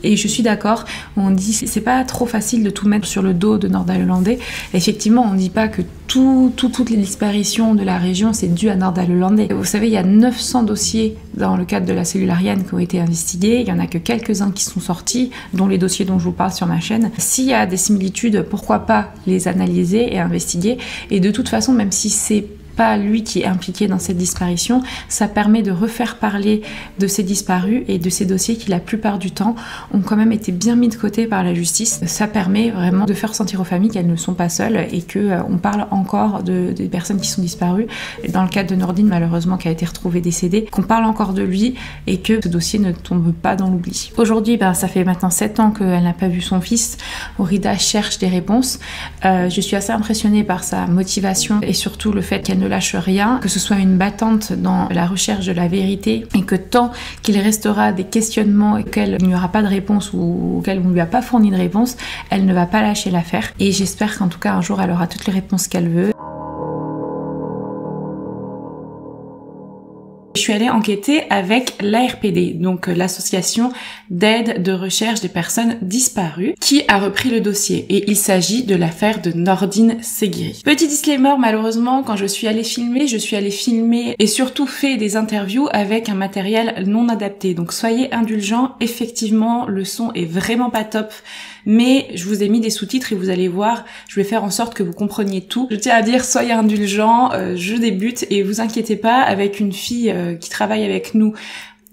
et je suis d'accord, on dit c'est pas trop facile de tout mettre sur le dos de Norda Lelandais. Effectivement, on dit pas que toutes les disparitions de la région c'est dû à Norda Lelandais. Vous savez, il y a 900 dossiers dans le cadre de la cellularienne qui ont été investigués, il y en a que quelques-uns qui sont sortis, dont les dossiers dont je vous parle sur ma chaîne. S'il y a des similitudes, pourquoi pas les analyser et investiguer, et de toute façon, même si c'est pas lui qui est impliqué dans cette disparition, ça permet de refaire parler de ces disparus et de ces dossiers qui la plupart du temps ont quand même été bien mis de côté par la justice. Ça permet vraiment de faire sentir aux familles qu'elles ne sont pas seules et que on parle encore des personnes qui sont disparues. Dans le cas de Nordine, malheureusement, qui a été retrouvée décédée, qu'on parle encore de lui et que ce dossier ne tombe pas dans l'oubli. Aujourd'hui, ça fait maintenant 7 ans qu'elle n'a pas vu son fils. Aurida cherche des réponses. Je suis assez impressionnée par sa motivation et surtout le fait qu'elle ne lâche rien, que ce soit une battante dans la recherche de la vérité et que tant qu'il restera des questionnements auxquels il n'y aura pas de réponse ou auxquels on ne lui a pas fourni de réponse, elle ne va pas lâcher l'affaire. Et j'espère qu'en tout cas un jour elle aura toutes les réponses qu'elle veut. Je suis allée enquêter avec l'ARPD, donc l'association d'aide de recherche des personnes disparues, qui a repris le dossier. Et il s'agit de l'affaire de Nordine Seguiri. Petit disclaimer, malheureusement, quand je suis allée filmer et surtout fait des interviews avec un matériel non adapté. Donc soyez indulgents, effectivement, le son est vraiment pas top. Mais je vous ai mis des sous-titres et vous allez voir, je vais faire en sorte que vous compreniez tout. Je tiens à dire, soyez indulgents, je débute et vous inquiétez pas, avec une fille qui travaille avec nous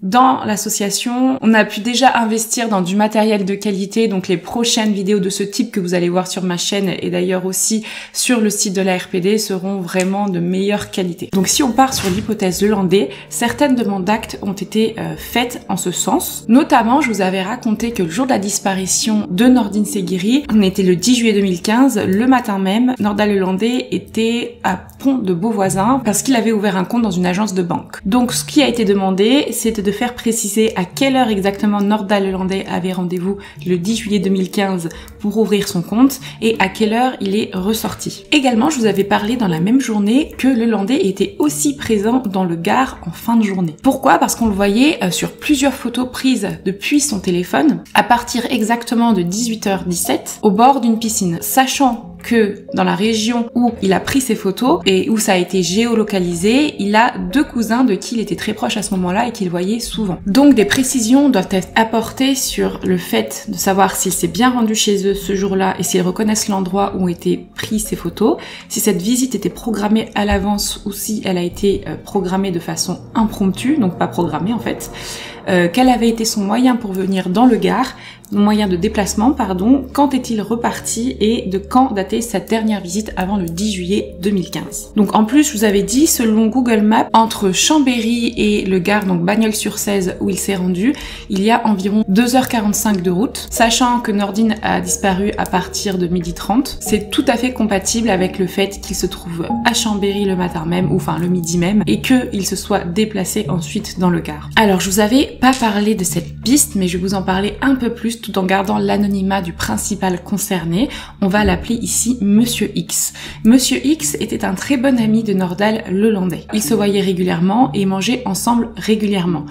dans l'association, on a pu déjà investir dans du matériel de qualité, donc les prochaines vidéos de ce type que vous allez voir sur ma chaîne et d'ailleurs aussi sur le site de la RPD seront vraiment de meilleure qualité. Donc si on part sur l'hypothèse Lelandais, certaines demandes d'actes ont été faites en ce sens. Notamment, je vous avais raconté que le jour de la disparition de Nordine Seguiri, on était le 10 juillet 2015, le matin même, Norda Lelandais était à Pont de Beauvoisin parce qu'il avait ouvert un compte dans une agence de banque. Donc ce qui a été demandé, c'était de faire préciser à quelle heure exactement Norda Lelandais avait rendez-vous le 10 juillet 2015 pour ouvrir son compte et à quelle heure il est ressorti. Également, je vous avais parlé dans la même journée que Lelandais était aussi présent dans le Gard en fin de journée. Pourquoi? Parce qu'on le voyait sur plusieurs photos prises depuis son téléphone à partir exactement de 18h17 au bord d'une piscine, sachant que dans la région où il a pris ses photos et où ça a été géolocalisé, il a 2 cousins de qui il était très proche à ce moment-là et qu'il voyait souvent. Donc des précisions doivent être apportées sur le fait de savoir s'il s'est bien rendu chez eux ce jour-là et s'ils reconnaissent l'endroit où ont été prises ces photos, si cette visite était programmée à l'avance ou si elle a été programmée de façon impromptue, donc pas programmée en fait. quel avait été son moyen pour venir dans le Gard, moyen de déplacement, pardon, quand est-il reparti et de quand datait sa dernière visite avant le 10 juillet 2015. Donc en plus, je vous avais dit, selon Google Maps, entre Chambéry et le Gard, donc Bagnols-sur-Cèze où il s'est rendu, il y a environ 2h45 de route. Sachant que Nordine a disparu à partir de 12h30, c'est tout à fait compatible avec le fait qu'il se trouve à Chambéry le matin même, ou enfin le midi même, et qu'il se soit déplacé ensuite dans le Gard. Alors je vous avais pas parlé de cette piste, mais je vais vous en parler un peu plus tout en gardant l'anonymat du principal concerné. On va l'appeler ici Monsieur X. Monsieur X était un très bon ami de Nordal Lelandais. Ils se voyaient régulièrement et mangeaient ensemble régulièrement.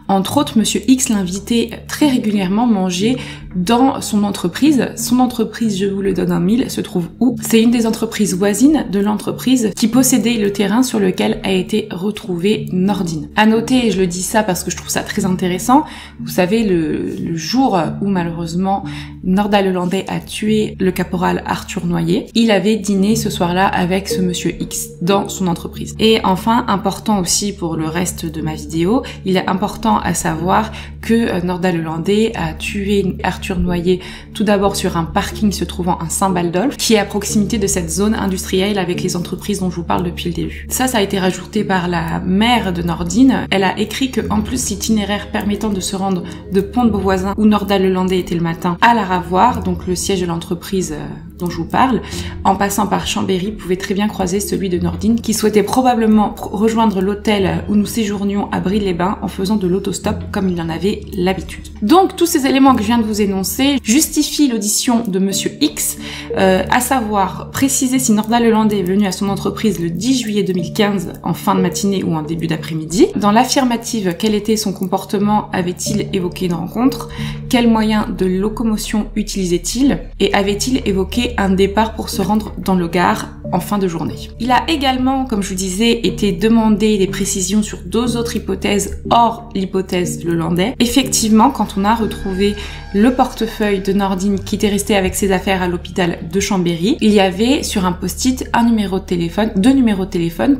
Entre autres, Monsieur X l'invitait très régulièrement manger dans son entreprise. Son entreprise, je vous le donne en mille, se trouve où? C'est une des entreprises voisines de l'entreprise qui possédait le terrain sur lequel a été retrouvé Nordine. À noter, et je le dis ça parce que je trouve ça très intéressant, vous savez, le jour où malheureusement Nordal Lelandais a tué le caporal Arthur Noyer, il avait dîné ce soir-là avec ce Monsieur X dans son entreprise. Et enfin, important aussi pour le reste de ma vidéo, il est important à savoir que Nordal Lelandais a tué Arthur Noyer tout d'abord sur un parking se trouvant à Saint-Baldolphe, qui est à proximité de cette zone industrielle avec les entreprises dont je vous parle depuis le début. Ça a été rajouté par la mère de Nordine. Elle a écrit que en plus l'itinéraire permettant de se rendre de Pont-de-Beauvoisin où Nordal Lelandais était le matin à la Ravoire, donc le siège de l'entreprise dont je vous parle, en passant par Chambéry, pouvait très bien croiser celui de Nordine qui souhaitait probablement rejoindre l'hôtel où nous séjournions à Brie-les-Bains en faisant de l'autostop comme il en avait l'habitude. Donc tous ces éléments que je viens de vous énoncer justifient l'audition de Monsieur X, à savoir préciser si Nordal Lelandais est venu à son entreprise le 10 juillet 2015 en fin de matinée ou en début d'après-midi. Dans l'affirmative, quel était son comportement? Avait-il évoqué une rencontre? Quels moyens de locomotion utilisait-il? Et avait-il évoqué un départ pour se rendre dans le Gard en fin de journée? Il a également, comme je vous disais, été demandé des précisions sur deux autres hypothèses hors l'hypothèse Lelandais. Effectivement, quand on a retrouvé le portefeuille de Nordine qui était resté avec ses affaires à l'hôpital de Chambéry, il y avait sur un post-it deux numéros de téléphone,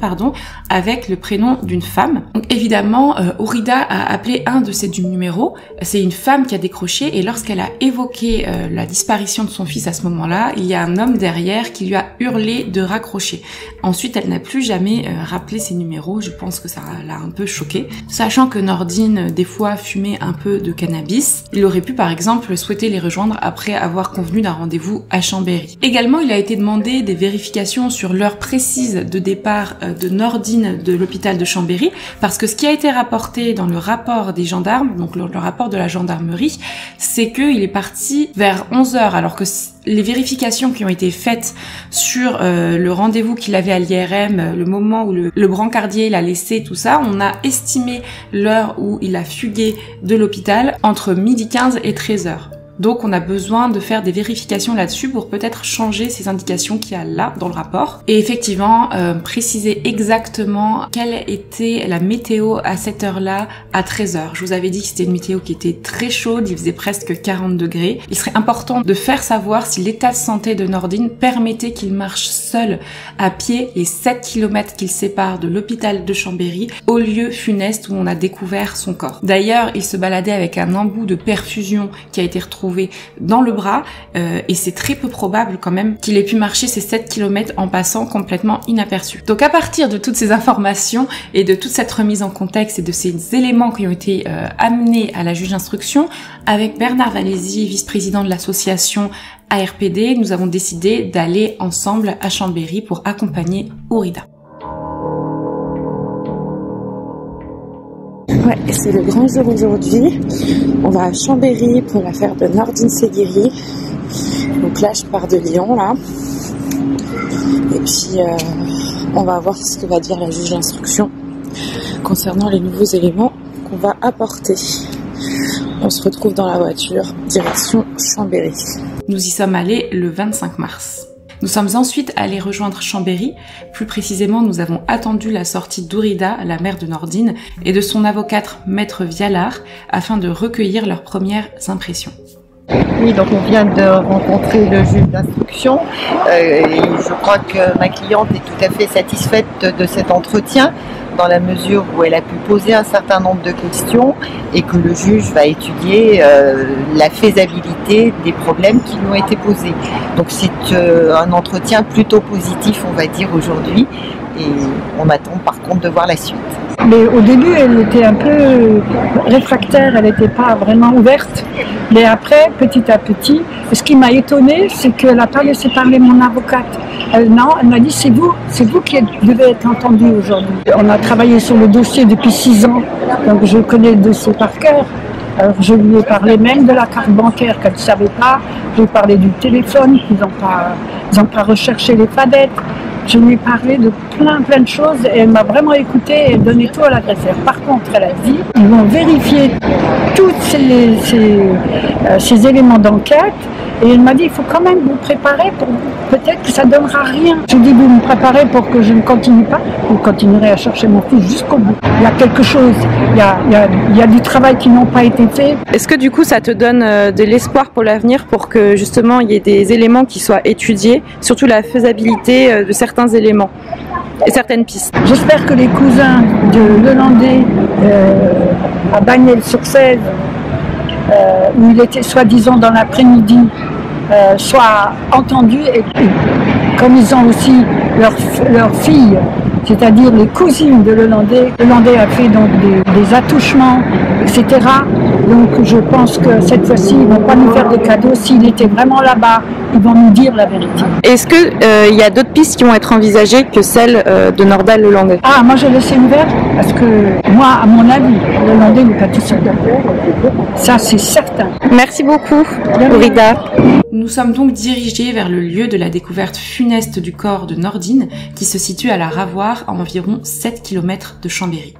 avec le prénom d'une femme. Donc évidemment, Ourida a appelé un de ces numéros. C'est une femme qui a décroché et lorsqu'elle a évoqué la disparition de son fils à ce moment-là, il y a un homme derrière qui lui a hurlé de raccrocher. Ensuite, elle n'a plus jamais rappelé ses numéros. Je pense que ça l'a un peu choquée. Sachant que Nordine, des fois, fumait un peu de cannabis, il aurait pu par exemple souhaiter les rejoindre après avoir convenu d'un rendez-vous à Chambéry. Également, il a été demandé des vérifications sur l'heure précise de départ de Nordine de l'hôpital de Chambéry, parce que ce qui a été rapporté dans le rapport des gendarmes, donc le rapport de la gendarmerie, c'est qu'il est parti vers 11h, alors que les vérifications qui ont été faites sur le rendez-vous qu'il avait à l'IRM, le moment où le brancardier l'a laissé, tout ça, on a estimé l'heure où il a fugué de l'hôpital entre 12h15 et 13h. Donc on a besoin de faire des vérifications là-dessus pour peut-être changer ces indications qu'il y a là dans le rapport. Et effectivement, préciser exactement quelle était la météo à cette heure-là à 13h. Je vous avais dit que c'était une météo qui était très chaude, il faisait presque 40 degrés. Il serait important de faire savoir si l'état de santé de Nordine permettait qu'il marche seul à pied les 7 km qu'il sépare de l'hôpital de Chambéry au lieu funeste où on a découvert son corps. D'ailleurs, il se baladait avec un embout de perfusion qui a été retrouvé dans le bras et c'est très peu probable quand même qu'il ait pu marcher ces 7 km en passant complètement inaperçu. Donc à partir de toutes ces informations et de toute cette remise en contexte et de ces éléments qui ont été amenés à la juge d'instruction, avec Bernard Valézy, vice-président de l'association ARPD, nous avons décidé d'aller ensemble à Chambéry pour accompagner Ourida. Ouais, c'est le grand jour aujourd'hui. On va à Chambéry pour l'affaire de Nordine Seguiri. Donc là, je pars de Lyon, là. Et puis, on va voir ce que va dire la juge d'instruction concernant les nouveaux éléments qu'on va apporter. On se retrouve dans la voiture, direction Chambéry. Nous y sommes allés le 25 mars. Nous sommes ensuite allés rejoindre Chambéry. Plus précisément, nous avons attendu la sortie d'Ourida, la mère de Nordine, et de son avocate Maître Vialard, afin de recueillir leurs premières impressions. Oui, donc on vient de rencontrer le juge d'instruction et je crois que ma cliente est tout à fait satisfaite de cet entretien dans la mesure où elle a pu poser un certain nombre de questions et que le juge va étudier la faisabilité des problèmes qui lui ont été posés. Donc c'est un entretien plutôt positif, on va dire, aujourd'hui, et on attend par contre de voir la suite. Mais au début, elle était un peu réfractaire, elle n'était pas vraiment ouverte. Mais après, petit à petit, ce qui m'a étonnée, c'est qu'elle n'a pas laissé parler mon avocate. Elle m'a dit, c'est vous qui devez être entendu aujourd'hui. On a travaillé sur le dossier depuis 6 ans, donc je connais le dossier par cœur. Alors je lui ai parlé même de la carte bancaire qu'elle ne savait pas. Je lui ai parlé du téléphone, qu'ils n'ont pas recherché les fadettes. Je lui ai parlé de plein de choses et elle m'a vraiment écouté et donné tout à l'agresseur. Par contre, elle a dit, ils vont vérifier tous ces éléments d'enquête et elle m'a dit, il faut quand même vous préparer pour peut-être que ça ne donnera rien. Je dis, vous me préparez pour que je ne continue pas, vous continuerez à chercher mon fils jusqu'au bout. Il y a quelque chose, il y a du travail qui n'ont pas été fait. Est-ce que du coup ça te donne de l'espoir pour l'avenir pour que justement il y ait des éléments qui soient étudiés, surtout la faisabilité de certains éléments et certaines pistes? J'espère que les cousins de Lelandais à Bagnelles-sur-Cèze, où il était soi-disant dans l'après-midi, soient entendus et comme ils ont aussi leur fille, c'est-à-dire les cousines de Lelandais. Lelandais a fait donc des attouchements, etc. Donc je pense que cette fois-ci, ils ne vont pas nous faire des cadeaux. S'il était vraiment là-bas, ils vont nous dire la vérité. Est-ce qu'il y a d'autres pistes qui vont être envisagées que celle de Nordal-Lelandais? Ah, moi je laisse ouvert parce que moi, à mon avis, Lelandais n'est pas tout seul. Ça, c'est certain. Merci beaucoup, Courrida. Nous sommes donc dirigés vers le lieu de la découverte funeste du corps de Nordine, qui se situe à la Ravoire, à environ 7 km de Chambéry.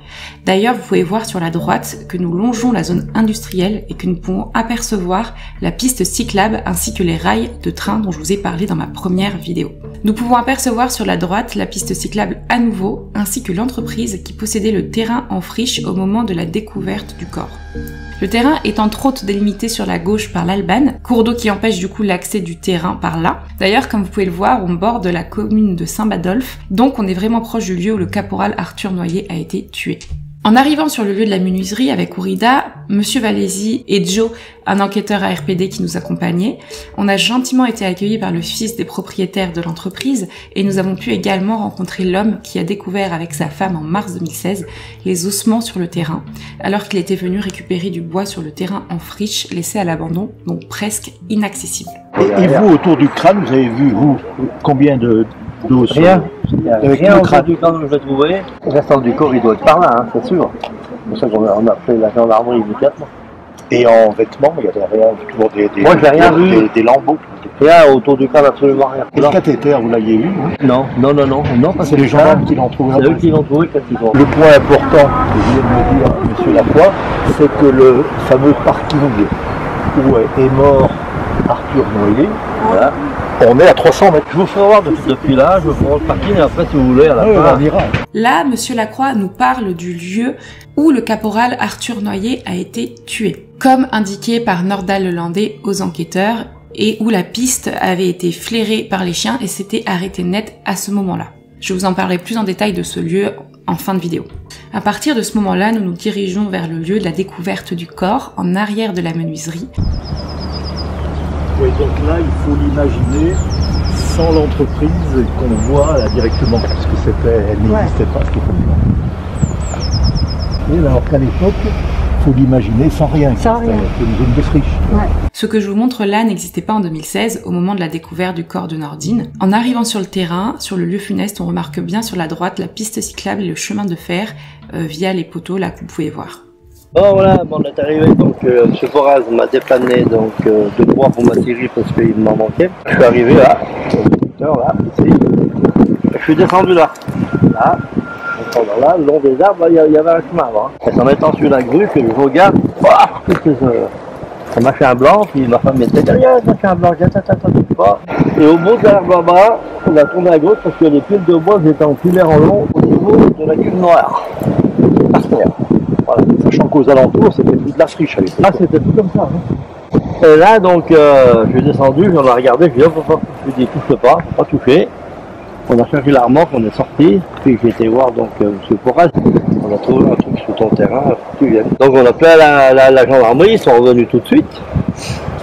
D'ailleurs, vous pouvez voir sur la droite que nous longeons la zone industrielle et que nous pouvons apercevoir la piste cyclable ainsi que les rails de train dont je vous ai parlé dans ma première vidéo. Nous pouvons apercevoir sur la droite la piste cyclable à nouveau, ainsi que l'entreprise qui possédait le terrain en friche au moment de la découverte du corps. Le terrain est entre autres délimité sur la gauche par l'Albane, cours d'eau qui empêche du coup l'accès du terrain par là. D'ailleurs, comme vous pouvez le voir, on borde la commune de Saint-Badolphe, donc on est vraiment proche du lieu où le caporal Arthur Noyer a été tué. En arrivant sur le lieu de la menuiserie avec Courrida, Monsieur Valézy et Joe, un enquêteur ARPD qui nous accompagnait, on a gentiment été accueillis par le fils des propriétaires de l'entreprise et nous avons pu également rencontrer l'homme qui a découvert avec sa femme en mars 2016 les ossements sur le terrain, alors qu'il était venu récupérer du bois sur le terrain en friche laissé à l'abandon, donc presque inaccessible. Et vous, autour du crâne, vous avez vu, vous, combien d'os? Rien. Avec Rien le au crâne du camp où je l'ai trouvé. Le restant du corps, il doit être par là, hein, c'est sûr. C'est pour ça qu'on a fait la gendarmerie immédiatement. Et en vêtements, il n'y avait rien, toujours Moi, j'ai rien vu. Des lambeaux. Rien autour du crâne, absolument rien. Et le cathéter, vous l'aviez vu? Non, parce C'est que les gendarmes qui l'ont trouvé. C'est eux qui l'ont trouvé quand ils ont. Le point important que vient de me dire M. Lacroix, c'est que le fameux parking où est mort Arthur Noyer, voilà, on est à 300 mètres. Je vous ferai voir depuis là, je vous ferai voir le parking et après si vous voulez à la fin. On ira. Là, Monsieur Lacroix nous parle du lieu où le caporal Arthur Noyer a été tué, comme indiqué par Nordal-Lelandais aux enquêteurs, et où la piste avait été flairée par les chiens et s'était arrêtée net à ce moment-là. Je vous en parlerai plus en détail de ce lieu en fin de vidéo. À partir de ce moment-là, nous nous dirigeons vers le lieu de la découverte du corps, en arrière de la menuiserie. Oui, donc là, il faut l'imaginer sans l'entreprise qu'on voit là directement, parce que elle n'existait pas, cette époque-là. Et alors qu'à l'époque, il faut l'imaginer sans rien. Sans rien. C'est une zone de friche. Ouais. Ce que je vous montre là n'existait pas en 2016, au moment de la découverte du corps de Nordine. En arrivant sur le terrain, sur le lieu funeste, on remarque bien sur la droite la piste cyclable et le chemin de fer via les poteaux là que vous pouvez voir. Bon voilà, on est arrivé, donc M. Foraz m'a dépanné donc, de bois pour ma série parce qu'il m'en manquait. Je suis arrivé là, ici. Je suis descendu là, le long des arbres, il y avait un chemin là. Et en étant sur la grue, que je regarde, un machin blanc, puis ma femme m'était derrière, machin blanc, et au bout de l'arbre là-bas, on a tourné à gauche parce que les piles de bois étaient en filaire en long au niveau de la cuve noire. Par terre. Voilà. Sachant qu'aux alentours, c'était plus de la friche à l'époque. Ah, c'était tout comme ça. Hein. Et là, donc, je suis descendu, j'en ai regardé, je dis, hop, hop, je lui ai dit, touche pas, faut pas toucher. On a chargé la remorque, on est sorti, puis j'ai été voir donc M. Porras. On a trouvé un truc sur ton terrain, faut que tu viennes. Donc on a appelé la gendarmerie, ils sont revenus tout de suite.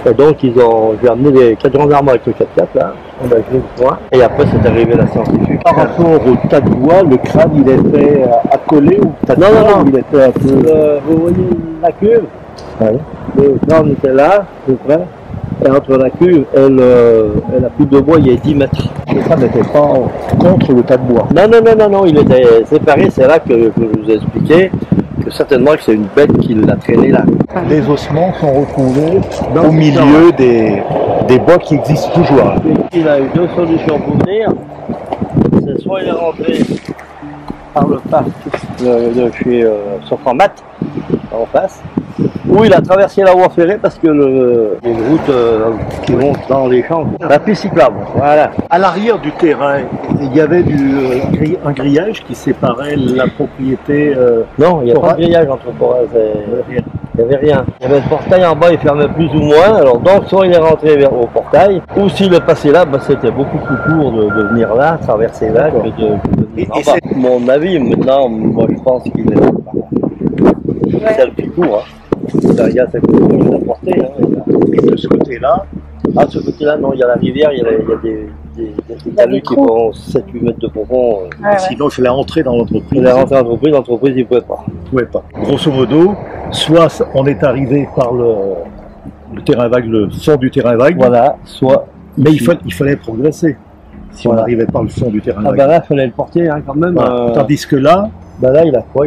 Et donc j'ai amené les 4 gendarmes avec le 4x4 là, on a joué le point. Et après c'est arrivé la scientifique. Par rapport au tas de bois, le crâne il était accolé ou tas de Non, bois, non, non. il était un peu... Vous voyez la cuve? Ouais. Le crâne était là, à peu près. Et entre la cuve et la cuve de bois, il y a 10 mètres. Le crâne n'était pas contre le tas de bois. Non, non, non, non, non, il était séparé, c'est là que je vous ai expliqué que certainement que c'est une bête qui l'a traîné là. Les ossements sont retrouvés Dans au milieu des bois qui existent toujours. Il a eu deux solutions pour venir. C'est soit il est rentré par le parc de chez Soframat, en face, ou il a traversé la voie ferrée parce que il y a une route qui monte dans les champs. La piste cyclable, voilà. À l'arrière du terrain, il y avait un grillage qui séparait la propriété. Non, il n'y a pas de grillage entre Porras et... Il n'y avait rien. Il y avait le portail en bas, il fermait plus ou moins. Alors donc, soit il est rentré au portail, ou s'il est passé là, c'était beaucoup plus court de venir là, traverser là, que de venir en bas. Mon avis, maintenant, moi je pense qu'il est celle qui court. Derrière, c'est pour la portée. Et de ce côté-là, de ce côté-là, non, il y a la rivière, il y a des talus qui font 7-8 mètres de profond. sinon il fallait rentrer dans l'entreprise. Il est rentré dans l'entreprise, il ne pouvait pas. Il ne pouvait pas. Grosso modo, soit on est arrivé par le terrain vague, le fond du terrain vague. Voilà, soit. Mais il fallait progresser. Si on n'arrivait pas le fond du terrain vague. Ben là, il fallait le porter quand même. Voilà. Tandis que là. Là, il a quoi?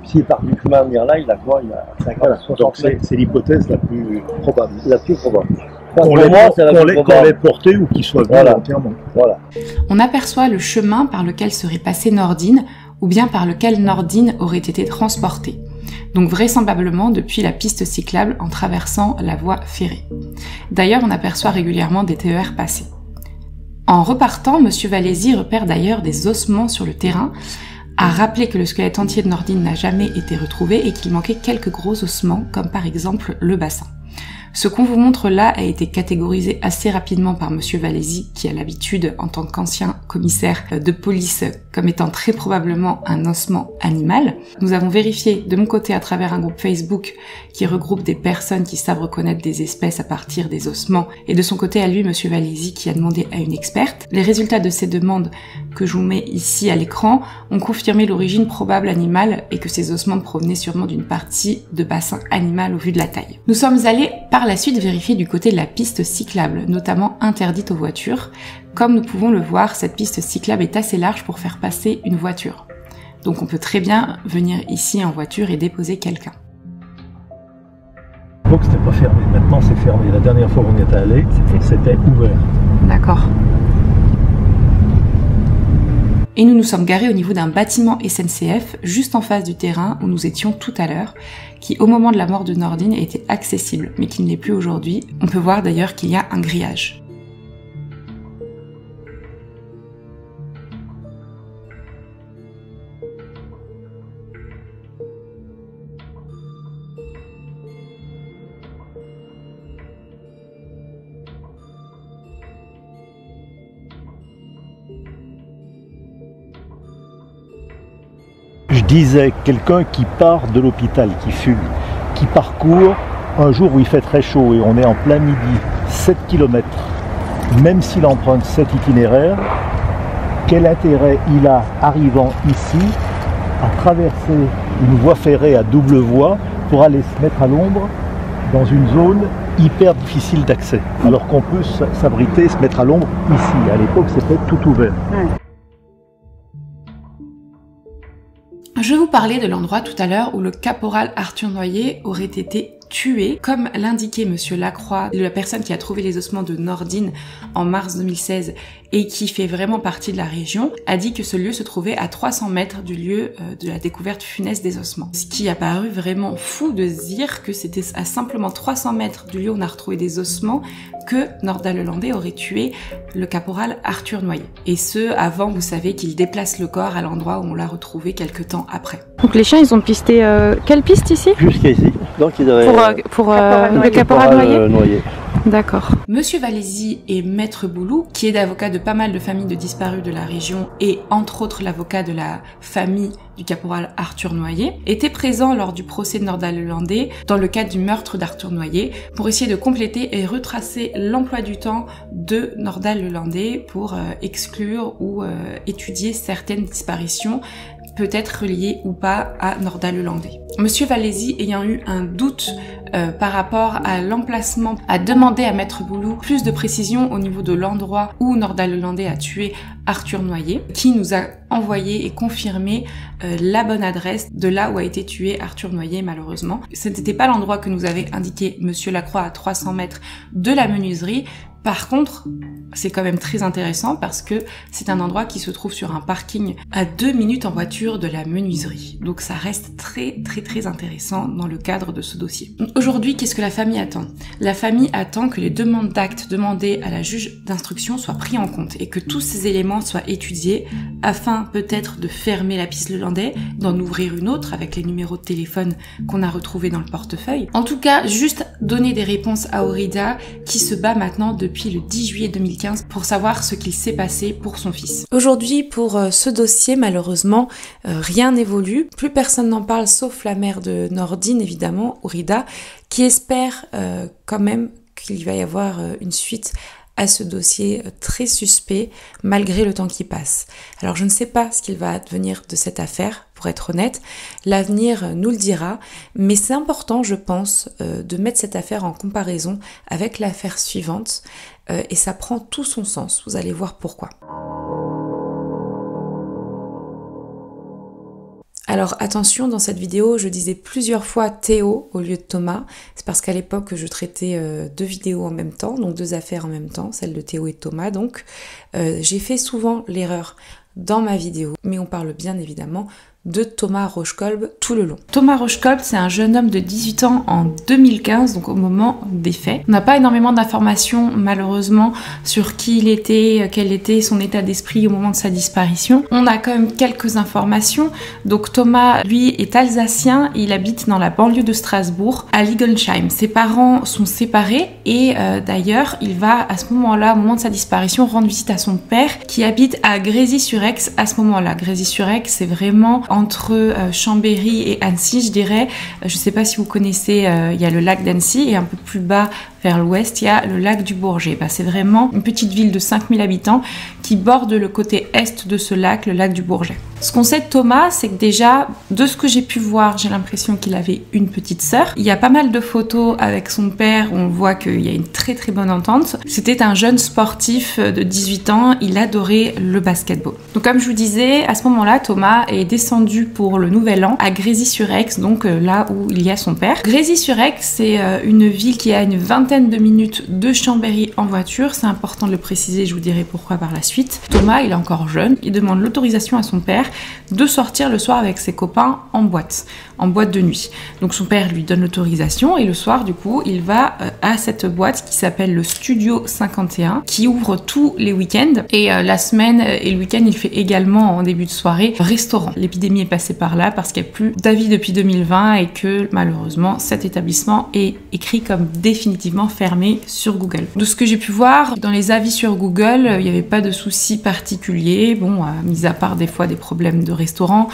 S'il part du chemin à venir là, il a quoi? Il a 50, 60 donc mètres. c'est l'hypothèse la plus probable. La plus probable. Qu'on l'ait porté ou qu'il soit venu entièrement. Voilà. On aperçoit le chemin par lequel serait passée Nordine, ou bien par lequel Nordine aurait été transportée. Donc vraisemblablement depuis la piste cyclable en traversant la voie ferrée. D'ailleurs, on aperçoit régulièrement des TER passer. En repartant, M. Valézy repère d'ailleurs des ossements sur le terrain, a rappelé que le squelette entier de Nordine n'a jamais été retrouvé et qu'il manquait quelques gros ossements, comme par exemple le bassin. Ce qu'on vous montre là a été catégorisé assez rapidement par Monsieur Valézy, qui a l'habitude, en tant qu'ancien commissaire de police, comme étant très probablement un ossement animal. Nous avons vérifié de mon côté à travers un groupe Facebook qui regroupe des personnes qui savent reconnaître des espèces à partir des ossements, et de son côté à lui, Monsieur Valézy, qui a demandé à une experte. Les résultats de ces demandes que je vous mets ici à l'écran ont confirmé l'origine probable animale et que ces ossements provenaient sûrement d'une partie de bassin animal au vu de la taille. Nous sommes allés par la suite vérifier du côté de la piste cyclable, notamment interdite aux voitures. Comme nous pouvons le voir, cette piste cyclable est assez large pour faire passer une voiture. Donc on peut très bien venir ici en voiture et déposer quelqu'un. Donc c'était pas fermé, maintenant c'est fermé. La dernière fois qu'on y était allé, c'était ouvert. D'accord. Et nous nous sommes garés au niveau d'un bâtiment SNCF, juste en face du terrain où nous étions tout à l'heure, qui au moment de la mort de Nordine était accessible, mais qui ne l'est plus aujourd'hui. On peut voir d'ailleurs qu'il y a un grillage. Je disais, quelqu'un qui part de l'hôpital, qui fugue, qui parcourt un jour où il fait très chaud et on est en plein midi, 7 km, même s'il emprunte cet itinéraire, quel intérêt il a, arrivant ici, à traverser une voie ferrée à double voie pour aller se mettre à l'ombre dans une zone hyper difficile d'accès, alors qu'on peut s'abriter, se mettre à l'ombre ici. À l'époque, c'était tout ouvert. Je vous parlais de l'endroit tout à l'heure où le caporal Arthur Noyer aurait été tué, comme l'indiquait Monsieur Lacroix, la personne qui a trouvé les ossements de Nordine en mars 2016 et qui fait vraiment partie de la région, a dit que ce lieu se trouvait à 300 mètres du lieu de la découverte funeste des ossements. Ce qui a paru vraiment fou de se dire que c'était à simplement 300 mètres du lieu où on a retrouvé des ossements que Norda-Lelandais aurait tué le caporal Arthur Noyer. Et ce, avant, vous savez, qu'il déplace le corps à l'endroit où on l'a retrouvé quelques temps après. Donc les chiens, ils ont pisté quelle piste ici? Jusqu'à ici. Donc ils avaient... Pour le caporal Noyer. D'accord. Monsieur Valézy et Maître Boulou, qui est avocat de pas mal de familles de disparus de la région et entre autres l'avocat de la famille du caporal Arthur Noyer, étaient présents lors du procès de Norda-Lelandais dans le cadre du meurtre d'Arthur Noyer pour essayer de compléter et retracer l'emploi du temps de Norda-Lelandais pour exclure ou étudier certaines disparitions peut-être reliées ou pas à Norda-Lelandais. Monsieur Valézy ayant eu un doute par rapport à l'emplacement, a demandé à Maître Boulou plus de précisions au niveau de l'endroit où Norda-Lelandais a tué Arthur Noyer, qui nous a envoyé et confirmé la bonne adresse de là où a été tué Arthur Noyer malheureusement. Ce n'était pas l'endroit que nous avait indiqué Monsieur Lacroix à 300 mètres de la menuiserie. Par contre, c'est quand même très intéressant parce que c'est un endroit qui se trouve sur un parking à 2 minutes en voiture de la menuiserie. Donc ça reste très intéressant dans le cadre de ce dossier. Aujourd'hui, qu'est-ce que la famille attend? La famille attend que les demandes d'actes demandées à la juge d'instruction soient pris en compte et que tous ces éléments soient étudiés afin peut-être de fermer la piste Lelandais, d'en ouvrir une autre avec les numéros de téléphone qu'on a retrouvés dans le portefeuille. En tout cas, juste donner des réponses à Aurida qui se bat maintenant depuis le 10 juillet 2015 pour savoir ce qu'il s'est passé pour son fils. Aujourd'hui, pour ce dossier, malheureusement, rien n'évolue. Plus personne n'en parle sauf la mère de Nordine, évidemment, Aurida, qui espère quand même qu'il va y avoir une suite à ce dossier très suspect malgré le temps qui passe. Alors je ne sais pas ce qu'il va advenir de cette affaire, pour être honnête, l'avenir nous le dira, mais c'est important je pense de mettre cette affaire en comparaison avec l'affaire suivante et ça prend tout son sens, vous allez voir pourquoi. Alors attention, dans cette vidéo, je disais plusieurs fois Théo au lieu de Thomas. C'est parce qu'à l'époque, je traitais 2 vidéos en même temps, donc 2 affaires en même temps, celle de Théo et de Thomas. Donc j'ai fait souvent l'erreur dans ma vidéo, mais on parle bien évidemment de Thomas Rochekolb tout le long. Thomas Rochekolb, c'est un jeune homme de 18 ans en 2015, donc au moment des faits. On n'a pas énormément d'informations, malheureusement, sur qui il était, quel était son état d'esprit au moment de sa disparition. On a quand même quelques informations. Donc Thomas, lui, est alsacien, il habite dans la banlieue de Strasbourg, à Ligonsheim. Ses parents sont séparés et d'ailleurs, il va à ce moment-là, au moment de sa disparition, rendre visite à son père qui habite à Grésy-sur-Aix à ce moment-là. Grésy-sur-Aix, c'est vraiment entre Chambéry et Annecy, je dirais. Je sais pas si vous connaissez, il y a le lac d'Annecy et un peu plus bas vers l'ouest, il y a le lac du Bourget. C'est vraiment une petite ville de 5000 habitants qui borde le côté est de ce lac, le lac du Bourget. Ce qu'on sait de Thomas, c'est que déjà, de ce que j'ai pu voir, j'ai l'impression qu'il avait une petite sœur. Il y a pas mal de photos avec son père où on voit qu'il y a une très bonne entente. C'était un jeune sportif de 18 ans, il adorait le basketball. Donc comme je vous disais, à ce moment-là, Thomas est descendu pour le Nouvel An à Grésy-sur-Aix, donc là où il y a son père. Grésy-sur-Aix, c'est une ville qui a une vingtaine de minutes de Chambéry en voiture, c'est important de le préciser, je vous dirai pourquoi par la suite. Thomas, il est encore jeune, il demande l'autorisation à son père de sortir le soir avec ses copains en boîte de nuit. Donc son père lui donne l'autorisation et le soir du coup il va à cette boîte qui s'appelle le Studio 51 qui ouvre tous les week-ends et la semaine et le week-end il fait également en début de soirée restaurant. L'épidémie est passée par là parce qu'il n'y a plus d'avis depuis 2020 et que malheureusement cet établissement est écrit comme définitivement fermé sur Google. De ce que j'ai pu voir dans les avis sur Google, il n'y avait pas de soucis particuliers, bon mis à part des fois des problèmes de restaurant,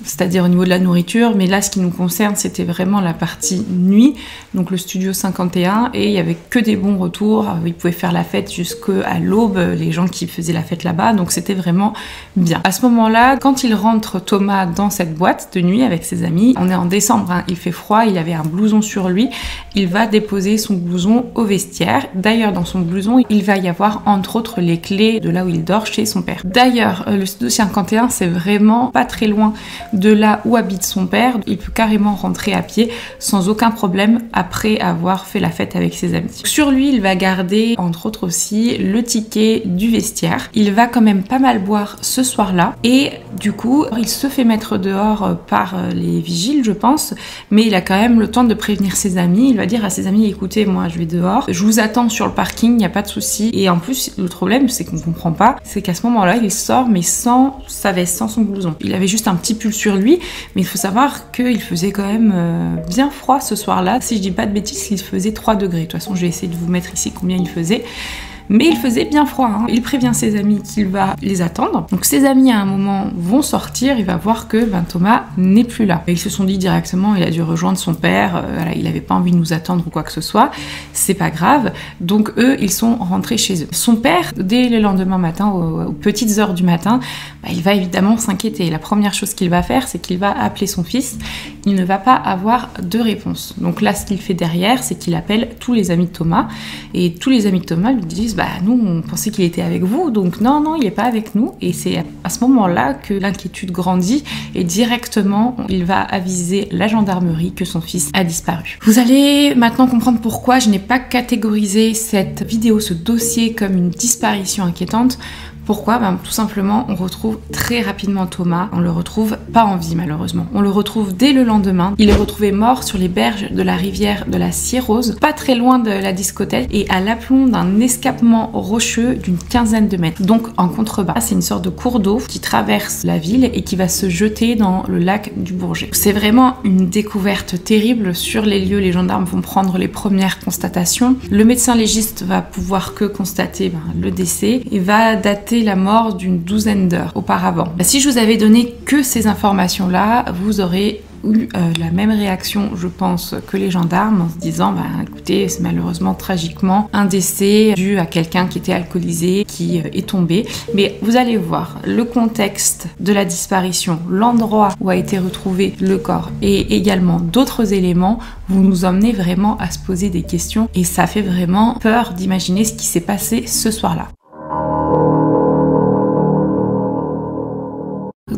c'est-à-dire au niveau de la nourriture, mais là ce qui nous concerne c'était vraiment la partie nuit, donc le Studio 51, et il y avait que des bons retours, ils pouvaient faire la fête jusqu'à l'aube, les gens qui faisaient la fête là-bas, donc c'était vraiment bien. À ce moment-là, quand il rentre Thomas dans cette boîte de nuit avec ses amis, on est en décembre, hein, il fait froid, il avait un blouson sur lui, il va déposer son blouson au vestiaire. D'ailleurs dans son blouson, il va y avoir entre autres les clés de là où il dort chez son père. D'ailleurs, le Studio 51 c'est vraiment pas très loin de là où habite son père. Il peut carrément rentrer à pied sans aucun problème après avoir fait la fête avec ses amis. Sur lui, il va garder entre autres aussi le ticket du vestiaire. Il va quand même pas mal boire ce soir-là et du coup, il se fait mettre dehors par les vigiles, je pense, mais il a quand même le temps de prévenir ses amis. Il va dire à ses amis, écoutez, moi je vais dehors, je vous attends sur le parking, il n'y a pas de souci. Et en plus, le problème, c'est qu'on comprend pas, c'est qu'à ce moment-là, il sort mais sans sa veste, sans son blouson. Il avait juste un petit pull sur lui, mais il faut savoir qu'il faisait quand même bien froid ce soir-là. Si je dis pas de bêtises, il faisait 3 degrés. De toute façon, je vais essayer de vous mettre ici combien il faisait. Mais il faisait bien froid, hein. Il prévient ses amis qu'il va les attendre. Donc ses amis à un moment vont sortir, il va voir que Thomas n'est plus là. Et ils se sont dit directement, il a dû rejoindre son père, voilà, il n'avait pas envie de nous attendre ou quoi que ce soit, c'est pas grave. Donc eux, ils sont rentrés chez eux. Son père, dès le lendemain matin, aux petites heures du matin, il va évidemment s'inquiéter. La première chose qu'il va faire, c'est qu'il va appeler son fils. Il ne va pas avoir de réponse. Donc là, ce qu'il fait derrière, c'est qu'il appelle tous les amis de Thomas. Et tous les amis de Thomas lui disent, nous, on pensait qu'il était avec vous, donc non, il n'est pas avec nous. Et c'est à ce moment-là que l'inquiétude grandit et directement, il va aviser la gendarmerie que son fils a disparu. Vous allez maintenant comprendre pourquoi je n'ai pas catégorisé cette vidéo, ce dossier comme une disparition inquiétante. Pourquoi ? Tout simplement, on retrouve très rapidement Thomas. On le retrouve pas en vie, malheureusement. On le retrouve dès le lendemain. Il est retrouvé mort sur les berges de la rivière de la Sierrose, pas très loin de la discothèque, et à l'aplomb d'un escapement rocheux d'une quinzaine de mètres. Donc en contrebas. C'est une sorte de cours d'eau qui traverse la ville et qui va se jeter dans le lac du Bourget. C'est vraiment une découverte terrible. Sur les lieux, les gendarmes vont prendre les premières constatations. Le médecin légiste va pouvoir que constater le décès et va dater la mort d'une 12aine d'heures auparavant. Si je vous avais donné que ces informations-là, vous aurez eu la même réaction, je pense, que les gendarmes en se disant écoutez, c'est malheureusement tragiquement un décès dû à quelqu'un qui était alcoolisé, qui est tombé. Mais vous allez voir, le contexte de la disparition, l'endroit où a été retrouvé le corps et également d'autres éléments vous nous emmenez vraiment à se poser des questions et ça fait vraiment peur d'imaginer ce qui s'est passé ce soir-là.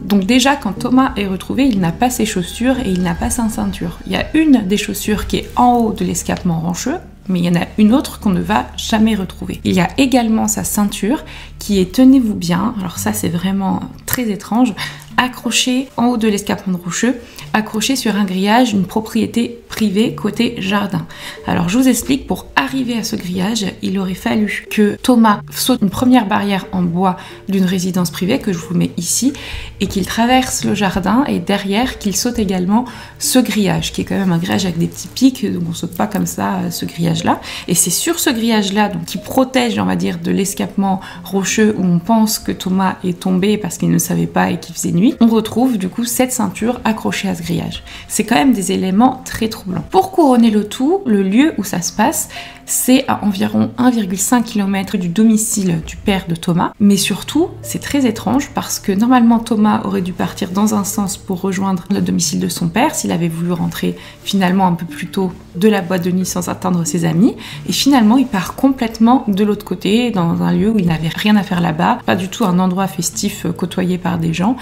Donc déjà, quand Thomas est retrouvé, il n'a pas ses chaussures et il n'a pas sa ceinture. Il y a une des chaussures qui est en haut de l'escapement rocheux, mais il y en a une autre qu'on ne va jamais retrouver. Il y a également sa ceinture qui est, tenez-vous bien, alors ça c'est vraiment très étrange, accrochée en haut de l'escapement rocheux, accrochée sur un grillage d'une propriété privée côté jardin. Alors je vous explique, pour arriver à ce grillage, il aurait fallu que Thomas saute une première barrière en bois d'une résidence privée, que je vous mets ici, et qu'il traverse le jardin, et derrière qu'il saute également ce grillage, qui est quand même un grillage avec des petits pics, donc on saute pas comme ça ce grillage-là. Et c'est sur ce grillage-là, donc qui protège, on va dire, de l'escapement rocheux où on pense que Thomas est tombé parce qu'il ne savait pas et qu'il faisait nuit, on retrouve du coup cette ceinture accrochée à ce grillage. C'est quand même des éléments très troublants. Pour couronner le tout, le lieu où ça se passe, c'est à environ 1,5 km du domicile du père de Thomas. Mais surtout, c'est très étrange parce que normalement Thomas aurait dû partir dans un sens pour rejoindre le domicile de son père s'il avait voulu rentrer finalement un peu plus tôt de la boîte de nuit sans attendre ses amis. Et finalement, il part complètement de l'autre côté, dans un lieu où il n'avait rien à faire là-bas, pas du tout un endroit festif côtoyé par des gens.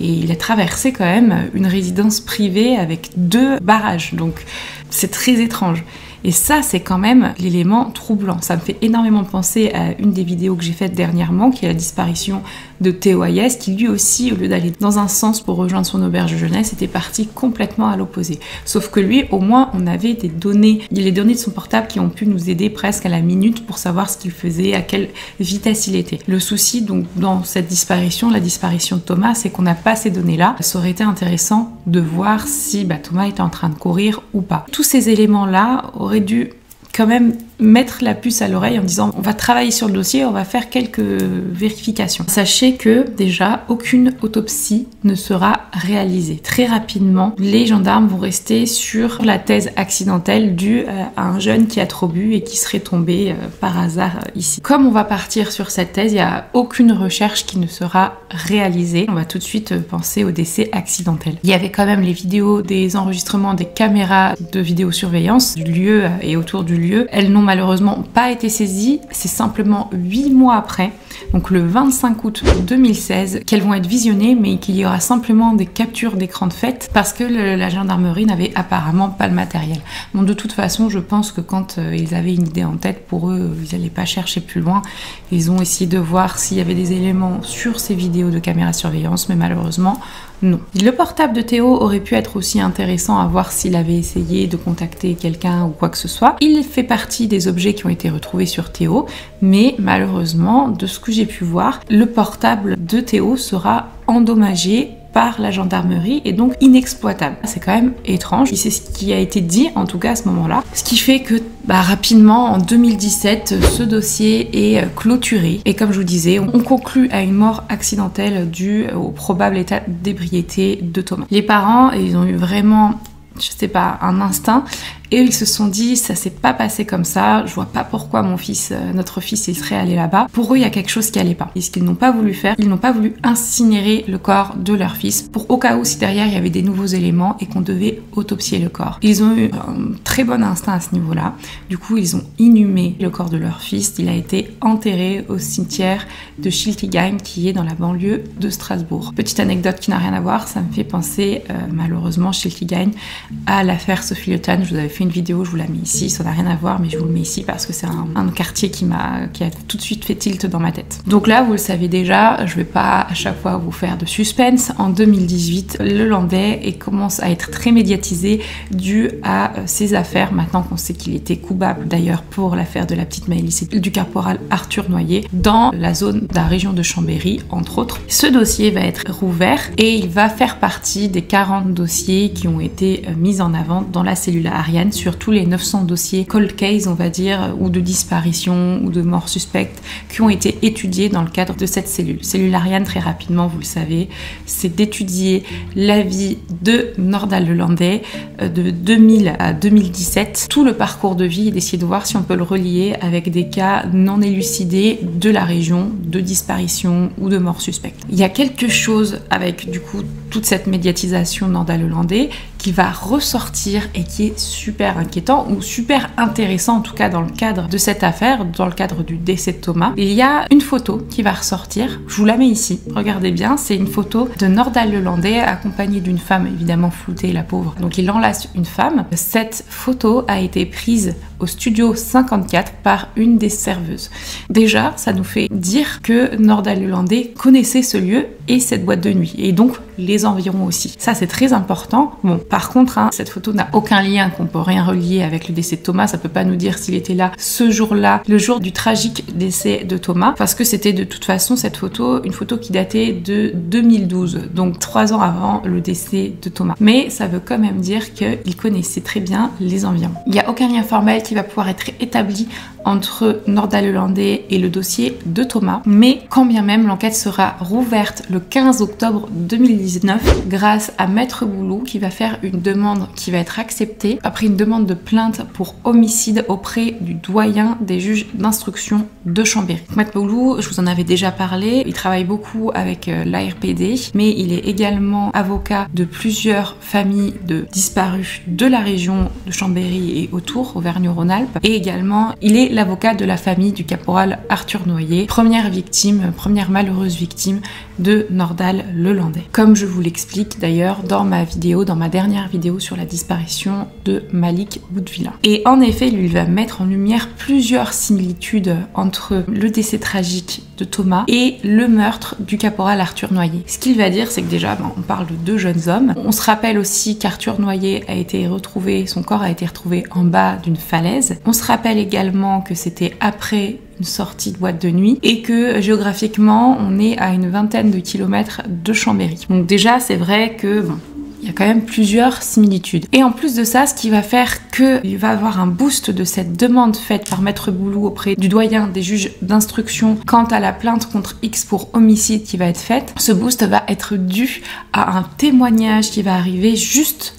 Et il a traversé quand même une résidence privée avec 2 barrages. Donc c'est très étrange. Et ça, c'est quand même l'élément troublant. Ça me fait énormément penser à une des vidéos que j'ai faites dernièrement, qui est la disparition de Théo Hayes, qui lui aussi, au lieu d'aller dans un sens pour rejoindre son auberge de jeunesse, était parti complètement à l'opposé. Sauf que lui, au moins, on avait des données, les données de son portable qui ont pu nous aider presque à la minute pour savoir ce qu'il faisait, à quelle vitesse il était. Le souci, donc, dans cette disparition, la disparition de Thomas, c'est qu'on n'a pas ces données-là. Ça aurait été intéressant de voir si Thomas était en train de courir ou pas. Tous ces éléments-là auraient dû quand même mettre la puce à l'oreille en disant on va travailler sur le dossier, on va faire quelques vérifications. Sachez que déjà aucune autopsie ne sera réalisée. Très rapidement, les gendarmes vont rester sur la thèse accidentelle due à un jeune qui a trop bu et qui serait tombé par hasard ici. Comme on va partir sur cette thèse, il n'y a aucune recherche qui ne sera réalisée. On va tout de suite penser au décès accidentel. Il y avait quand même les vidéos des enregistrements des caméras de vidéosurveillance du lieu et autour du lieu. Elles n'ont malheureusement pas été saisies. C'est simplement 8 mois après, donc le 25 août 2016, qu'elles vont être visionnées, mais qu'il y aura simplement des captures d'écran de fait parce que la gendarmerie n'avait apparemment pas le matériel. Bon, de toute façon, je pense que quand ils avaient une idée en tête, pour eux, ils n'allaient pas chercher plus loin. Ils ont essayé de voir s'il y avait des éléments sur ces vidéos de caméra surveillance, mais malheureusement, non. Le portable de Théo aurait pu être aussi intéressant à voir s'il avait essayé de contacter quelqu'un ou quoi que ce soit. Il fait partie des objets qui ont été retrouvés sur Théo, mais malheureusement, de ce que j'ai pu voir, le portable de Théo sera endommagé par la gendarmerie et donc inexploitable. C'est quand même étrange. C'est ce qui a été dit en tout cas à ce moment-là. Ce qui fait que rapidement en 2017, ce dossier est clôturé. Et comme je vous disais, on conclut à une mort accidentelle due au probable état d'ébriété de Thomas. Les parents, ils ont eu vraiment, je sais pas, un instinct. Et ils se sont dit, ça s'est pas passé comme ça, je vois pas pourquoi mon fils, notre fils, il serait allé là-bas. Pour eux, il y a quelque chose qui allait pas. Et ce qu'ils n'ont pas voulu faire, ils n'ont pas voulu incinérer le corps de leur fils, pour au cas où si derrière il y avait des nouveaux éléments et qu'on devait autopsier le corps. Ils ont eu un très bon instinct à ce niveau-là. Du coup, ils ont inhumé le corps de leur fils. Il a été enterré au cimetière de Schiltigheim, qui est dans la banlieue de Strasbourg. Petite anecdote qui n'a rien à voir, ça me fait penser, malheureusement, Schiltigheim, à l'affaire Sophie Le Tan. Je vous avais fait une vidéo, je vous la mets ici, ça n'a rien à voir, mais je vous le mets ici parce que c'est un quartier qui a tout de suite fait tilt dans ma tête. Donc là, vous le savez déjà, je vais pas à chaque fois vous faire de suspense. En 2018, le Landais commence à être très médiatisé dû à ses affaires, maintenant qu'on sait qu'il était coupable d'ailleurs pour l'affaire de la petite Maëlys et du caporal Arthur Noyer dans la zone de la région de Chambéry, entre autres. Ce dossier va être rouvert et il va faire partie des 40 dossiers qui ont été mis en avant dans la cellule Ariane sur tous les 900 dossiers cold case, on va dire, ou de disparition ou de mort suspecte qui ont été étudiés dans le cadre de cette cellule. Cellule Ariane, très rapidement, vous le savez, c'est d'étudier la vie de Nordal Le Landais de 2000 à 2017, tout le parcours de vie et d'essayer de voir si on peut le relier avec des cas non élucidés de la région, de disparition ou de mort suspecte. Il y a quelque chose avec, du coup, toute cette médiatisation de Nordal Le Landais qui va ressortir et qui est super inquiétant ou super intéressant en tout cas dans le cadre de cette affaire, dans le cadre du décès de Thomas. Il y a une photo qui va ressortir, je vous la mets ici, regardez bien, c'est une photo de Nordal Le Landais accompagné d'une femme évidemment floutée, la pauvre, donc il enlace une femme. Cette photo a été prise au studio 54 par une des serveuses. Déjà, ça nous fait dire que Nordal Le Landais connaissait ce lieu et cette boîte de nuit, et donc les environs aussi. Ça, c'est très important. Bon, par contre, cette photo n'a aucun lien, qu'on peut rien relier avec le décès de Thomas. Ça peut pas nous dire s'il était là ce jour-là, le jour du tragique décès de Thomas, parce que c'était de toute façon cette photo, une photo qui datait de 2012, donc 3 ans avant le décès de Thomas. Mais ça veut quand même dire qu'il connaissait très bien les environs. Il n'y a aucun lien formel qui va pouvoir être établi entre Nordal Le Landais et le dossier de Thomas, mais quand bien même l'enquête sera rouverte le 15 octobre 2019 grâce à Maître Boulou qui va faire une demande qui va être acceptée après une demande de plainte pour homicide auprès du doyen des juges d'instruction de Chambéry. Maître Boulou, je vous en avais déjà parlé, il travaille beaucoup avec l'ARPD, mais il est également avocat de plusieurs familles de disparus de la région de Chambéry et autour, Auvergne-Rhône-Alpes, et également il est l'avocat de la famille du caporal Arthur Noyer, première malheureuse victime de Nordal Le Landais. Comme je vous l'explique d'ailleurs dans ma dernière vidéo sur la disparition de Malik Boudvila. Et en effet, lui, il va mettre en lumière plusieurs similitudes entre le décès tragique de Thomas et le meurtre du caporal Arthur Noyer. Ce qu'il va dire, c'est que déjà, on parle de 2 jeunes hommes. On se rappelle aussi qu'Arthur Noyer son corps a été retrouvé en bas d'une falaise. On se rappelle également que c'était après une sortie de boîte de nuit et que géographiquement on est à une vingtaine de kilomètres de Chambéry. Donc déjà c'est vrai que il y a quand même plusieurs similitudes. Et en plus de ça, ce qui va faire qu'il va avoir un boost de cette demande faite par Maître Boulou auprès du doyen des juges d'instruction quant à la plainte contre X pour homicide qui va être faite, ce boost va être dû à un témoignage qui va arriver juste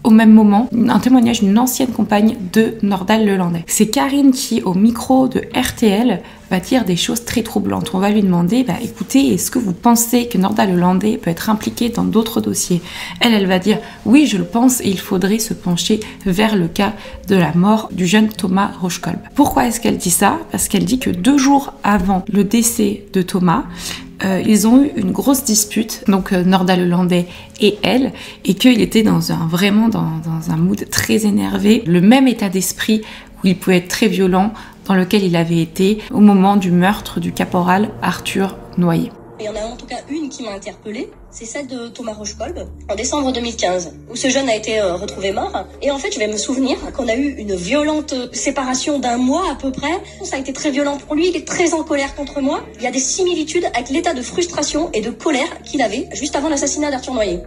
au même moment un témoignage d'une ancienne compagne de Nordal Lelandais. C'est Karine qui, au micro de RTL, va dire des choses très troublantes. On va lui demander, écoutez, est-ce que vous pensez que Nordal Lelandais peut être impliqué dans d'autres dossiers? Elle va dire, oui, je le pense, et il faudrait se pencher vers le cas de la mort du jeune Thomas Rochekolb. Pourquoi est-ce qu'elle dit ça? Parce qu'elle dit que 2 jours avant le décès de Thomas, ils ont eu une grosse dispute, donc Nordal Lelandais et elle, et qu'il était vraiment dans un mood très énervé, le même état d'esprit où il pouvait être très violent, dans lequel il avait été au moment du meurtre du caporal Arthur Noyer. Il y en a en tout cas une qui m'a interpellée, c'est celle de Thomas Rochekolb, en décembre 2015, où ce jeune a été retrouvé mort. Et en fait, je vais me souvenir qu'on a eu une violente séparation d'1 mois à peu près. Ça a été très violent pour lui, il est très en colère contre moi. Il y a des similitudes avec l'état de frustration et de colère qu'il avait juste avant l'assassinat d'Arthur Noyer.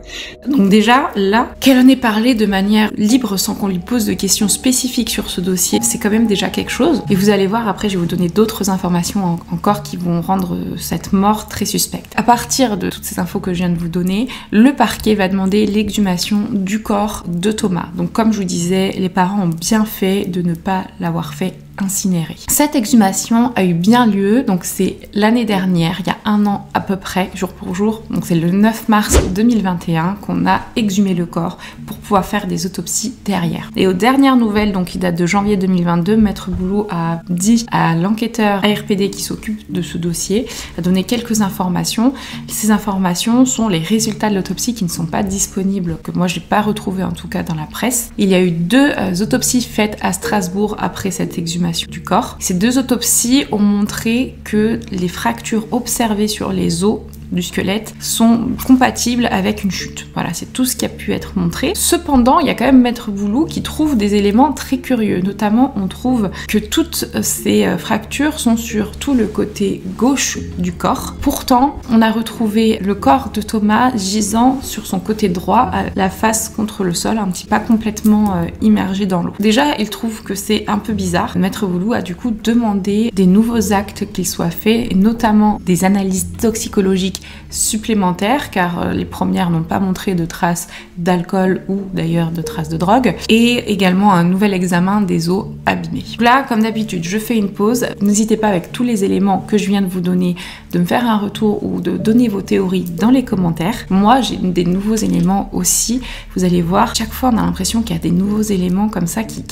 Donc déjà, là, qu'elle en ait parlé de manière libre sans qu'on lui pose de questions spécifiques sur ce dossier, c'est quand même déjà quelque chose. Et vous allez voir, après, je vais vous donner d'autres informations encore qui vont rendre cette mort très suspecte. À partir de toutes ces infos que je viens de vous donner, le parquet va demander l'exhumation du corps de Thomas. Donc comme je vous disais, les parents ont bien fait de ne pas l'avoir fait incinéré. Cette exhumation a eu bien lieu, donc c'est l'année dernière, il y a 1 an à peu près, jour pour jour, donc c'est le 9 mars 2021 qu'on a exhumé le corps pour pouvoir faire des autopsies derrière. Et aux dernières nouvelles, donc qui datent de janvier 2022, Maître Boulot a dit à l'enquêteur ARPD qui s'occupe de ce dossier, a donné quelques informations. Ces informations sont les résultats de l'autopsie qui ne sont pas disponibles, que moi je n'ai pas retrouvé en tout cas dans la presse. Il y a eu 2 autopsies faites à Strasbourg après cette exhumation du corps. Ces 2 autopsies ont montré que les fractures observées sur les os du squelette sont compatibles avec une chute. Voilà, c'est tout ce qui a pu être montré. Cependant, il y a quand même Maître Boulou qui trouve des éléments très curieux. Notamment, on trouve que toutes ces fractures sont sur tout le côté gauche du corps. Pourtant, on a retrouvé le corps de Thomas gisant sur son côté droit, à la face contre le sol, un petit pas complètement immergé dans l'eau. Déjà, il trouve que c'est un peu bizarre. Maître Boulou a du coup demandé des nouveaux actes qui soient faits, et notamment des analyses toxicologiques supplémentaires, car les premières n'ont pas montré de traces d'alcool ou d'ailleurs de traces de drogue, et également un nouvel examen des os abîmés. Là, comme d'habitude, je fais une pause. N'hésitez pas, avec tous les éléments que je viens de vous donner, de me faire un retour ou de donner vos théories dans les commentaires. Moi, j'ai des nouveaux éléments aussi. Vous allez voir, chaque fois on a l'impression qu'il y a des nouveaux éléments comme ça qui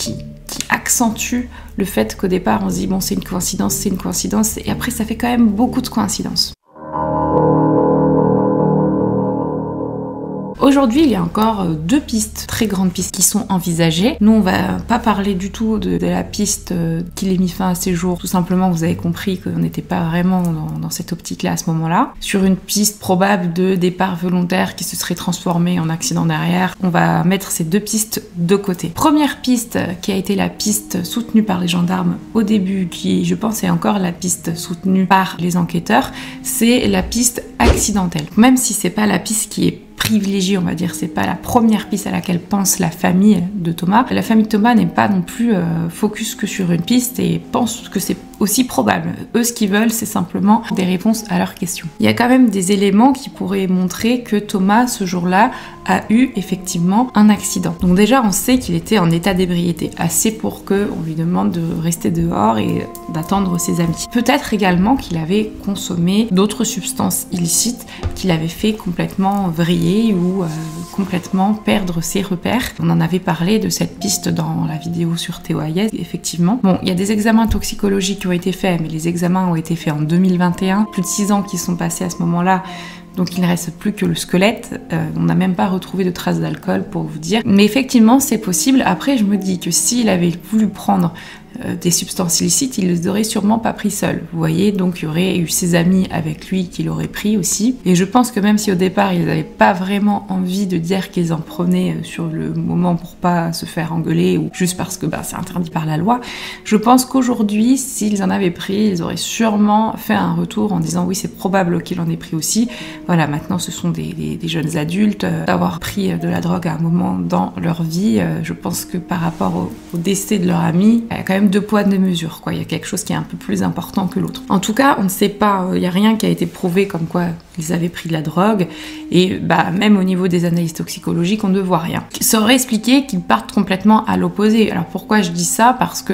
accentue le fait qu'au départ on se dit bon, c'est une coïncidence, et après ça fait quand même beaucoup de coïncidences. Aujourd'hui, il y a encore 2 pistes, très grandes pistes, qui sont envisagées. Nous, on va pas parler du tout de la piste qu'il ait mis fin à ses jours. Tout simplement, vous avez compris qu'on n'était pas vraiment dans cette optique-là à ce moment-là. Sur une piste probable de départ volontaire qui se serait transformée en accident derrière, on va mettre ces 2 pistes de côté. Première piste, qui a été la piste soutenue par les gendarmes au début, qui, je pense, est encore la piste soutenue par les enquêteurs, c'est la piste accidentelle. Même si c'est pas la piste qui est privilégiée, on va dire, c'est pas la première piste à laquelle pense la famille de Thomas. La famille de Thomas n'est pas non plus focus que sur une piste et pense que c'est aussi probable. Eux, ce qu'ils veulent, c'est simplement des réponses à leurs questions. Il y a quand même des éléments qui pourraient montrer que Thomas, ce jour-là, a eu effectivement un accident. Donc déjà, on sait qu'il était en état d'ébriété, assez pour qu'on lui demande de rester dehors et d'attendre ses amis. Peut-être également qu'il avait consommé d'autres substances illicites qui l'avaient fait complètement vriller ou complètement perdre ses repères. On en avait parlé de cette piste dans la vidéo sur Théo Hayez, effectivement. Bon, il y a des examens toxicologiques qui ont été faits, mais les examens ont été faits en 2021, plus de 6 ans qui sont passés à ce moment-là. Donc il ne reste plus que le squelette, on n'a même pas retrouvé de traces d'alcool pour vous dire. Mais effectivement c'est possible. Après je me dis que s'il avait voulu prendre des substances illicites, il les aurait sûrement pas pris seul. Vous voyez, donc il y aurait eu ses amis avec lui qui l'auraient pris aussi. Et je pense que même si au départ ils n'avaient pas vraiment envie de dire qu'ils en prenaient sur le moment pour pas se faire engueuler ou juste parce que c'est interdit par la loi, je pense qu'aujourd'hui s'ils en avaient pris, ils auraient sûrement fait un retour en disant oui c'est probable qu'il en ait pris aussi. Voilà, maintenant ce sont des jeunes adultes, d'avoir pris de la drogue à un moment dans leur vie, je pense que par rapport au décès de leur ami, il y a quand même même 2 poids 2 mesures, quoi. Il y a quelque chose qui est un peu plus important que l'autre. En tout cas, on ne sait pas, il n'y a rien qui a été prouvé comme quoi ils avaient pris de la drogue, et même au niveau des analyses toxicologiques, on ne voit rien. Ça aurait expliqué qu'ils partent complètement à l'opposé. Alors pourquoi je dis ça? Parce que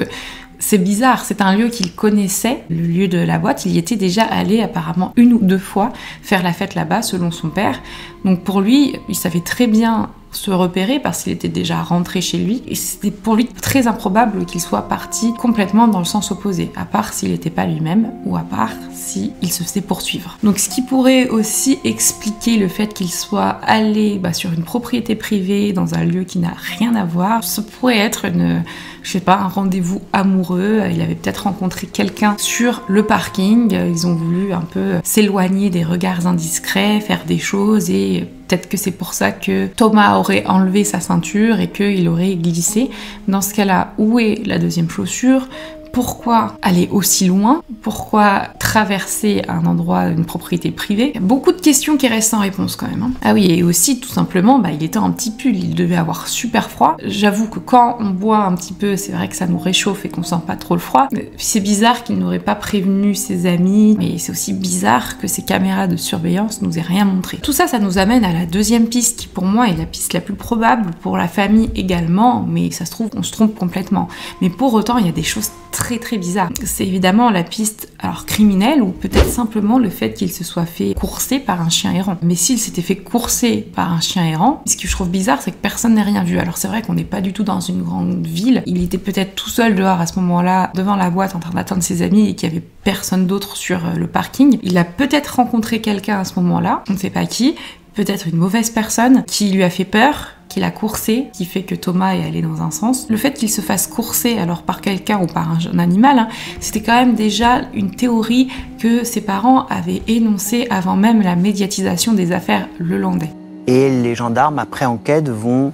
c'est bizarre, c'est un lieu qu'il connaissait, le lieu de la boîte. Il y était déjà allé apparemment 1 ou 2 fois faire la fête là-bas, selon son père. Donc pour lui, il savait très bien se repérer parce qu'il était déjà rentré chez lui. Et c'était pour lui très improbable qu'il soit parti complètement dans le sens opposé, à part s'il n'était pas lui-même ou à part s'il se faisait poursuivre. Donc ce qui pourrait aussi expliquer le fait qu'il soit allé sur une propriété privée, dans un lieu qui n'a rien à voir, ça pourrait être un rendez-vous amoureux. Il avait peut-être rencontré quelqu'un sur le parking. Ils ont voulu un peu s'éloigner des regards indiscrets, faire des choses, et peut-être que c'est pour ça que Thomas aurait enlevé sa ceinture et qu'il aurait glissé. Dans ce cas-là, où est la deuxième chaussure? Pourquoi aller aussi loin? Pourquoi traverser un endroit, une propriété privée? Il y a beaucoup de questions qui restent sans réponse quand même. Ah oui, et aussi tout simplement, il était en petit pull, il devait avoir super froid. J'avoue que quand on boit un petit peu, c'est vrai que ça nous réchauffe et qu'on sent pas trop le froid. C'est bizarre qu'il n'aurait pas prévenu ses amis, mais c'est aussi bizarre que ces caméras de surveillance nous aient rien montré. Tout ça, ça nous amène à la deuxième piste, qui pour moi est la piste la plus probable, pour la famille également, mais ça se trouve, on se trompe complètement. Mais pour autant, il y a des choses très bizarre. C'est évidemment la piste criminelle, ou peut-être simplement le fait qu'il se soit fait courser par un chien errant. Mais s'il s'était fait courser par un chien errant, ce que je trouve bizarre, c'est que personne n'a rien vu. Alors c'est vrai qu'on n'est pas du tout dans une grande ville. Il était peut-être tout seul dehors à ce moment-là, devant la boîte, en train d'attendre ses amis, et qu'il y avait personne d'autre sur le parking. Il a peut-être rencontré quelqu'un à ce moment-là, on ne sait pas qui, peut-être une mauvaise personne qui lui a fait peur, qu'il a coursé, qui fait que Thomas est allé dans un sens. Le fait qu'il se fasse courser alors par quelqu'un ou par un animal, c'était quand même déjà une théorie que ses parents avaient énoncée avant même la médiatisation des affaires Lelandais. Et les gendarmes, après enquête, vont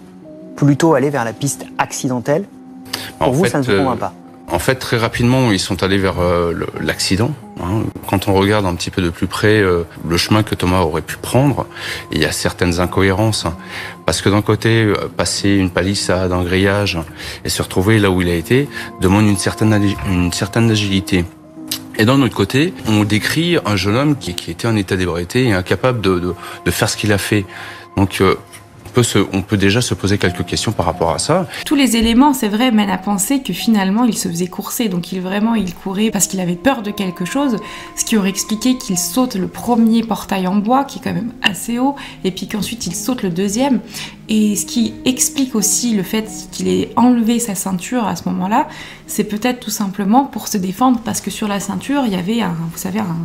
plutôt aller vers la piste accidentelle. Pour vous, ça ne se convainc pas? En fait, très rapidement, ils sont allés vers l'accident. Quand on regarde un petit peu de plus près le chemin que Thomas aurait pu prendre, il y a certaines incohérences. Parce que d'un côté, passer une palissade, un grillage, et se retrouver là où il a été, demande une certaine agilité. Et d'un autre côté, on décrit un jeune homme qui était en état d'ébriété et incapable de faire ce qu'il a fait. Donc, on peut déjà se poser quelques questions par rapport à ça. Tous les éléments, c'est vrai, mènent à penser que finalement il se faisait courser, donc il courait parce qu'il avait peur de quelque chose, ce qui aurait expliqué qu'il saute le premier portail en bois, qui est quand même assez haut, et puis qu'ensuite il saute le deuxième. Et ce qui explique aussi le fait qu'il ait enlevé sa ceinture à ce moment-là, c'est peut-être tout simplement pour se défendre, parce que sur la ceinture, il y avait un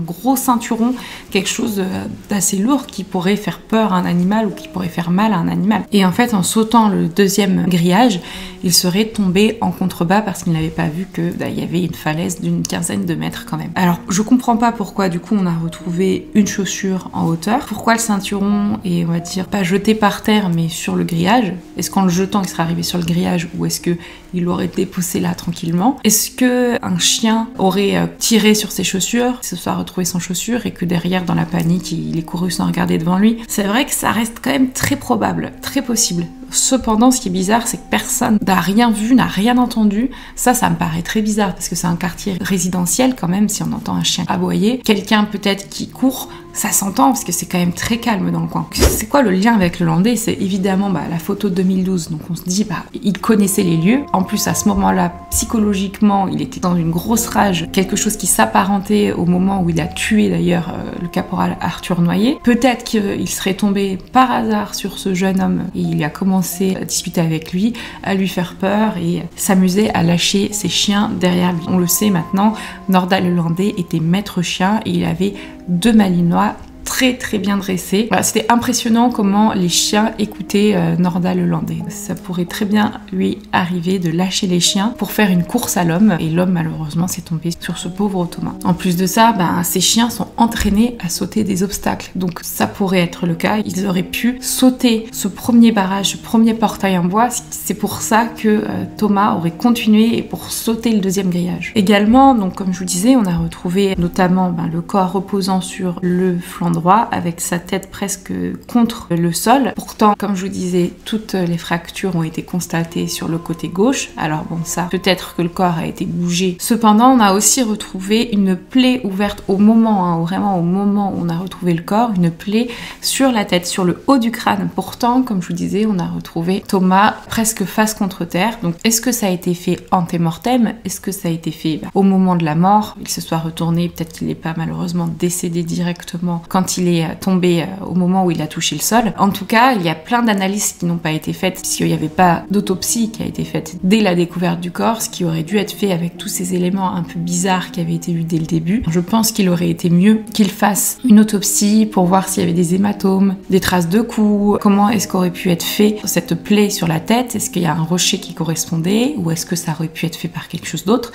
gros ceinturon, quelque chose d'assez lourd qui pourrait faire peur à un animal ou qui pourrait faire mal à un animal. Et en fait, en sautant le deuxième grillage, il serait tombé en contrebas parce qu'il n'avait pas vu qu'il y avait une falaise d'une 15aine de mètres quand même. Alors, je comprends pas pourquoi du coup on a retrouvé une chaussure en hauteur. Pourquoi le ceinturon est, on va dire, pas jeté par terre mais sur le grillage? Est-ce qu'en le jetant il serait arrivé sur le grillage, ou est-ce qu'il l'aurait déposé là tranquillement? Est-ce qu'un chien aurait tiré sur ses chaussures, se soit retrouvé sans chaussures, et que derrière, dans la panique, il est couru sans regarder devant lui? C'est vrai que ça reste quand même très probable, très possible. Cependant, ce qui est bizarre, c'est que personne n'a rien vu, n'a rien entendu. Ça me paraît très bizarre, parce que c'est un quartier résidentiel quand même. Si on entend un chien aboyer, quelqu'un peut-être qui court, ça s'entend parce que c'est quand même très calme dans le coin. C'est quoi le lien avec le Landais? C'est évidemment la photo de 2012. Donc on se dit, il connaissait les lieux. En plus, à ce moment-là, psychologiquement, il était dans une grosse rage, quelque chose qui s'apparentait au moment où il a tué d'ailleurs le caporal Arthur Noyer. Peut-être qu'il serait tombé par hasard sur ce jeune homme et il a commencé à discuter avec lui, à lui faire peur et s'amuser à lâcher ses chiens derrière lui. On le sait maintenant, Nordal Lelandais était maître chien et il avait 2 malinois très bien dressés. Voilà, c'était impressionnant comment les chiens écoutaient Nordal Lelandais. Ça pourrait très bien lui arriver de lâcher les chiens pour faire une course à l'homme, et l'homme malheureusement s'est tombé sur ce pauvre Thomas. En plus de ça, ces chiens sont entraînés à sauter des obstacles, donc ça pourrait être le cas. Ils auraient pu sauter ce premier barrage, ce premier portail en bois. C'est pour ça que Thomas aurait continué et pour sauter le deuxième grillage. Également, donc comme je vous disais, on a retrouvé notamment le corps reposant sur le flanc endroit avec sa tête presque contre le sol. Pourtant, comme je vous disais, toutes les fractures ont été constatées sur le côté gauche. Alors bon, ça, peut-être que le corps a été bougé. Cependant, on a aussi retrouvé une plaie ouverte au moment, vraiment au moment où on a retrouvé le corps, une plaie sur la tête, sur le haut du crâne. Pourtant, comme je vous disais, on a retrouvé Thomas presque face contre terre. Donc, est-ce que ça a été fait anté-mortem? Est-ce que ça a été fait au moment de la mort? Il se soit retourné, peut-être qu'il n'est pas malheureusement décédé directement quand il est tombé au moment où il a touché le sol. En tout cas, il y a plein d'analyses qui n'ont pas été faites, puisqu'il n'y avait pas d'autopsie qui a été faite dès la découverte du corps, ce qui aurait dû être fait avec tous ces éléments un peu bizarres qui avaient été vus dès le début. Je pense qu'il aurait été mieux qu'il fasse une autopsie pour voir s'il y avait des hématomes, des traces de coups, comment est-ce qu'aurait pu être fait cette plaie sur la tête, est-ce qu'il y a un rocher qui correspondait ou est-ce que ça aurait pu être fait par quelque chose d'autre.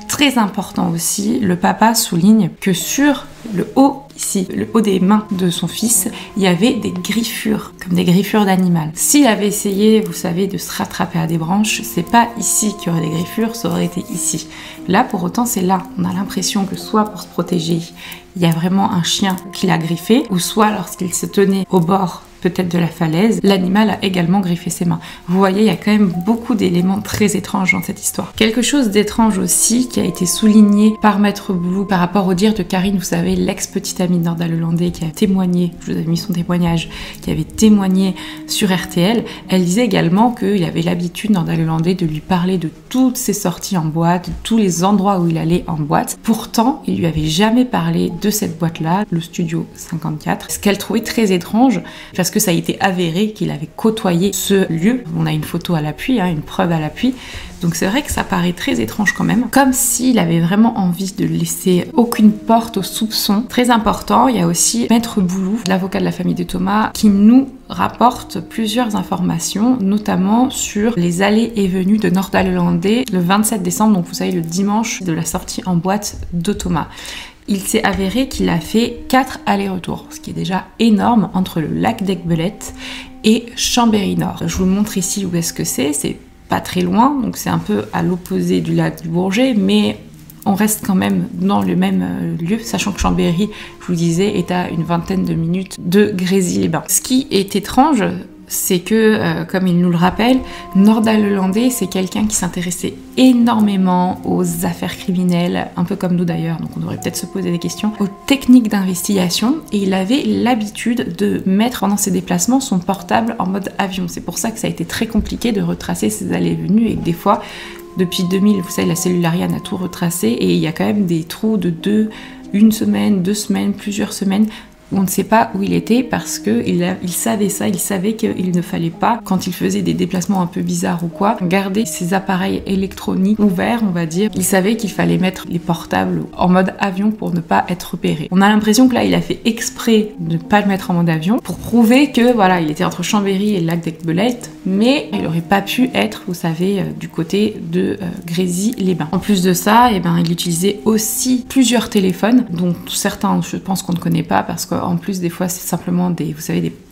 Très important aussi, le papa souligne que sur le haut, ici, le haut des mains de son fils, il y avait des griffures, comme des griffures d'animal. S'il avait essayé, vous savez, de se rattraper à des branches, c'est pas ici qu'il y aurait des griffures, ça aurait été ici. Là, pour autant, c'est là. On a l'impression que soit pour se protéger, il y a vraiment un chien qui l'a griffé, ou soit lorsqu'il se tenait au bord peut-être de la falaise, l'animal a également griffé ses mains. Vous voyez, il y a quand même beaucoup d'éléments très étranges dans cette histoire. Quelque chose d'étrange aussi qui a été souligné par Maître Boulou par rapport au dire de Karine, vous savez, l'ex-petite amie de Nordal-Lelandais qui a témoigné, je vous avais mis son témoignage, qui avait témoigné sur RTL. Elle disait également qu'il avait l'habitude, Nordal-Lelandais, de lui parler de toutes ses sorties en boîte, de tous les endroits où il allait en boîte. Pourtant, il lui avait jamais parlé de cette boîte-là, le Studio 54, ce qu'elle trouvait très étrange, parce que ça a été avéré qu'il avait côtoyé ce lieu. On a une photo à l'appui, une preuve à l'appui. Donc c'est vrai que ça paraît très étrange quand même, comme s'il avait vraiment envie de laisser aucune porte au soupçon. Très important, il y a aussi Maître Boulou, l'avocat de la famille de Thomas, qui nous rapporte plusieurs informations, notamment sur les allées et venues de Nordal-Lelandais le 27 décembre, donc vous savez le dimanche de la sortie en boîte de Thomas. Il s'est avéré qu'il a fait 4 allers-retours, ce qui est déjà énorme, entre le lac d'Aiguebelette et Chambéry-Nord. Je vous montre ici où est-ce que c'est pas très loin, donc c'est un peu à l'opposé du lac du Bourget, mais on reste quand même dans le même lieu, sachant que Chambéry, je vous disais, est à une vingtaine de minutes de Grésy-les-Bains. Ce qui est étrange, c'est que, comme il nous le rappelle, Nordal-Lelandais, c'est quelqu'un qui s'intéressait énormément aux affaires criminelles, un peu comme nous d'ailleurs, donc on devrait peut-être se poser des questions, aux techniques d'investigation, et il avait l'habitude de mettre pendant ses déplacements son portable en mode avion. C'est pour ça que ça a été très compliqué de retracer ses allées et venues, et que des fois, depuis 2000, vous savez, la cellule Ariane a tout retracé, et il y a quand même des trous de une semaine, 2 semaines, plusieurs semaines, on ne sait pas où il était parce qu'il savait ça, il savait qu'il ne fallait pas, quand il faisait des déplacements un peu bizarres ou quoi, garder ses appareils électroniques ouverts, on va dire. Il savait qu'il fallait mettre les portables en mode avion pour ne pas être repéré. On a l'impression que là, il a fait exprès de ne pas le mettre en mode avion pour prouver que, voilà, il était entre Chambéry et le lac d'Aiguebelette, mais il n'aurait pas pu être, vous savez, du côté de Grésy-les-Bains. En plus de ça, il utilisait aussi plusieurs téléphones, dont certains, je pense qu'on ne connaît pas parce que en plus, des fois, c'est simplement des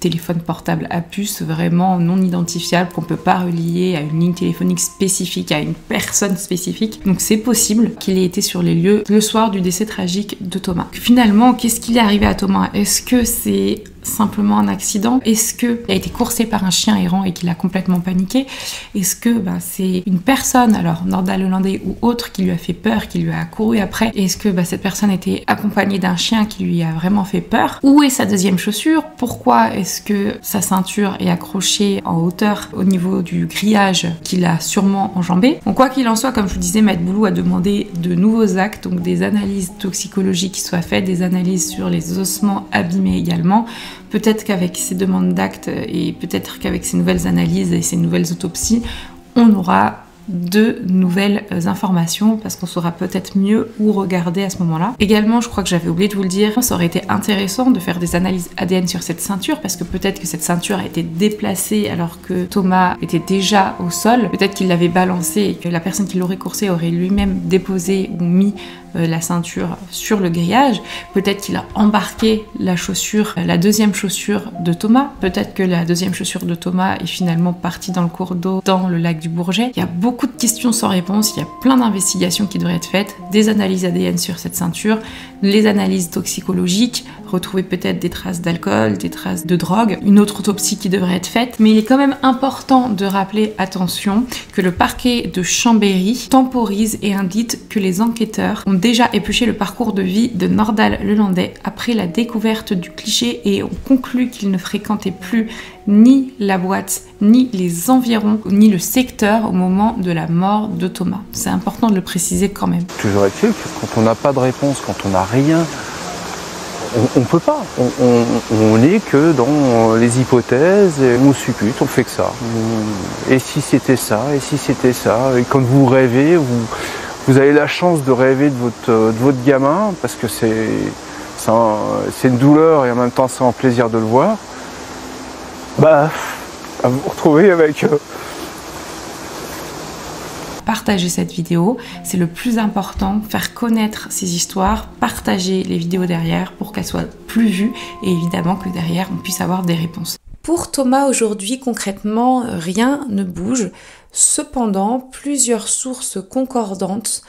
téléphones portables à puce vraiment non identifiables qu'on peut pas relier à une ligne téléphonique spécifique, à une personne spécifique. Donc c'est possible qu'il ait été sur les lieux le soir du décès tragique de Thomas. Finalement, qu'est-ce qui est arrivé à Thomas? Est-ce que c'est simplement un accident? Est-ce qu'il a été coursé par un chien errant et qu'il a complètement paniqué? Est-ce que c'est une personne, alors Nordal-Lelandais ou autre, qui lui a fait peur, qui lui a couru après? Est-ce que cette personne était accompagnée d'un chien qui lui a vraiment fait peur? Où est sa deuxième chaussure? Pourquoi est-ce que sa ceinture est accrochée en hauteur au niveau du grillage qu'il a sûrement enjambé? Donc quoi qu'il en soit, comme je vous disais, Maître Boulou a demandé de nouveaux actes, donc des analyses toxicologiques qui soient faites, des analyses sur les ossements abîmés également. Peut-être qu'avec ces demandes d'actes et peut-être qu'avec ces nouvelles analyses et ces nouvelles autopsies, on aura de nouvelles informations parce qu'on saura peut-être mieux où regarder à ce moment-là. Également, je crois que j'avais oublié de vous le dire, ça aurait été intéressant de faire des analyses ADN sur cette ceinture parce que peut-être que cette ceinture a été déplacée alors que Thomas était déjà au sol. Peut-être qu'il l'avait balancée et que la personne qui l'aurait coursé aurait lui-même déposé ou mis la ceinture sur le grillage. Peut-être qu'il a embarqué la chaussure, la deuxième chaussure de Thomas. Peut-être que la deuxième chaussure de Thomas est finalement partie dans le cours d'eau, dans le lac du Bourget. Il y a beaucoup de questions sans réponse, il y a plein d'investigations qui devraient être faites, des analyses ADN sur cette ceinture, les analyses toxicologiques, retrouver peut-être des traces d'alcool, des traces de drogue, une autre autopsie qui devrait être faite. Mais il est quand même important de rappeler, attention, que le parquet de Chambéry temporise et indique que les enquêteurs ont déjà épluché le parcours de vie de Nordal Lelandais après la découverte du cliché et ont conclu qu'il ne fréquentait plus ni la boîte, ni les environs, ni le secteur au moment de la mort de Thomas. C'est important de le préciser quand même. Toujours est-il que quand on n'a pas de réponse, quand on n'a rien, on ne peut pas. On n'est que dans les hypothèses, et on suppute, on fait que ça. Et si c'était ça, et si c'était ça. Et quand vous rêvez, vous avez la chance de rêver de votre gamin, parce que c'est une douleur et en même temps c'est un plaisir de le voir. Bah, à vous retrouver avec... Partagez cette vidéo, c'est le plus important, faire connaître ces histoires, partager les vidéos derrière pour qu'elles soient plus vues et évidemment que derrière on puisse avoir des réponses. Pour Thomas aujourd'hui, concrètement, rien ne bouge. Cependant, plusieurs sources concordantes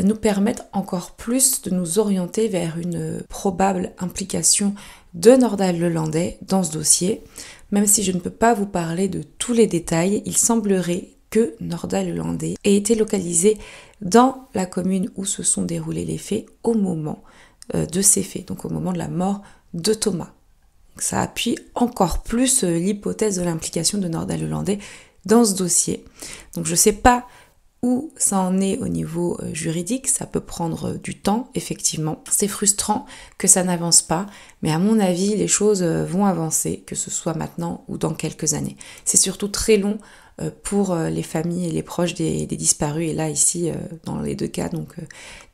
nous permettent encore plus de nous orienter vers une probable implication de Nordal Lelandais dans ce dossier. Même si je ne peux pas vous parler de tous les détails, il semblerait que Nordal Lelandais ait été localisé dans la commune où se sont déroulés les faits au moment de ces faits, donc au moment de la mort de Thomas. Donc ça appuie encore plus l'hypothèse de l'implication de Nordal Lelandais dans ce dossier. Donc je ne sais pas où ça en est au niveau juridique, ça peut prendre du temps, effectivement. C'est frustrant que ça n'avance pas, mais à mon avis, les choses vont avancer, que ce soit maintenant ou dans quelques années. C'est surtout très long pour les familles et les proches des disparus, et là ici dans les deux cas donc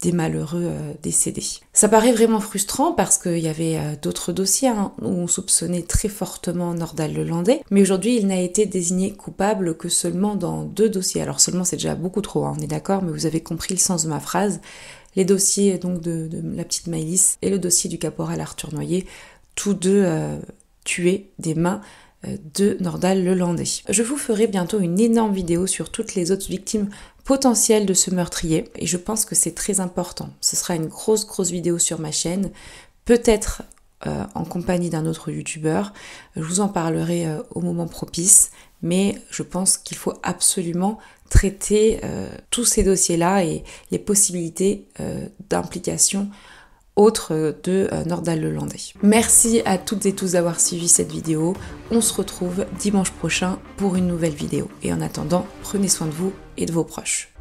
des malheureux décédés. Ça paraît vraiment frustrant parce qu'il y avait d'autres dossiers où on soupçonnait très fortement Nordal Lelandais, mais aujourd'hui il n'a été désigné coupable que seulement dans 2 dossiers. Alors seulement c'est déjà beaucoup trop, on est d'accord, mais vous avez compris le sens de ma phrase. Les dossiers donc de la petite Maëlys et le dossier du caporal Arthur Noyer, tous deux tués des mains de Nordal Lelandais. Je vous ferai bientôt une énorme vidéo sur toutes les autres victimes potentielles de ce meurtrier et je pense que c'est très important. Ce sera une grosse vidéo sur ma chaîne, peut-être en compagnie d'un autre youtubeur. Je vous en parlerai au moment propice, mais je pense qu'il faut absolument traiter tous ces dossiers-là et les possibilités d'implication autre de Nordal Lelandais. Merci à toutes et tous d'avoir suivi cette vidéo. On se retrouve dimanche prochain pour une nouvelle vidéo. Et en attendant, prenez soin de vous et de vos proches.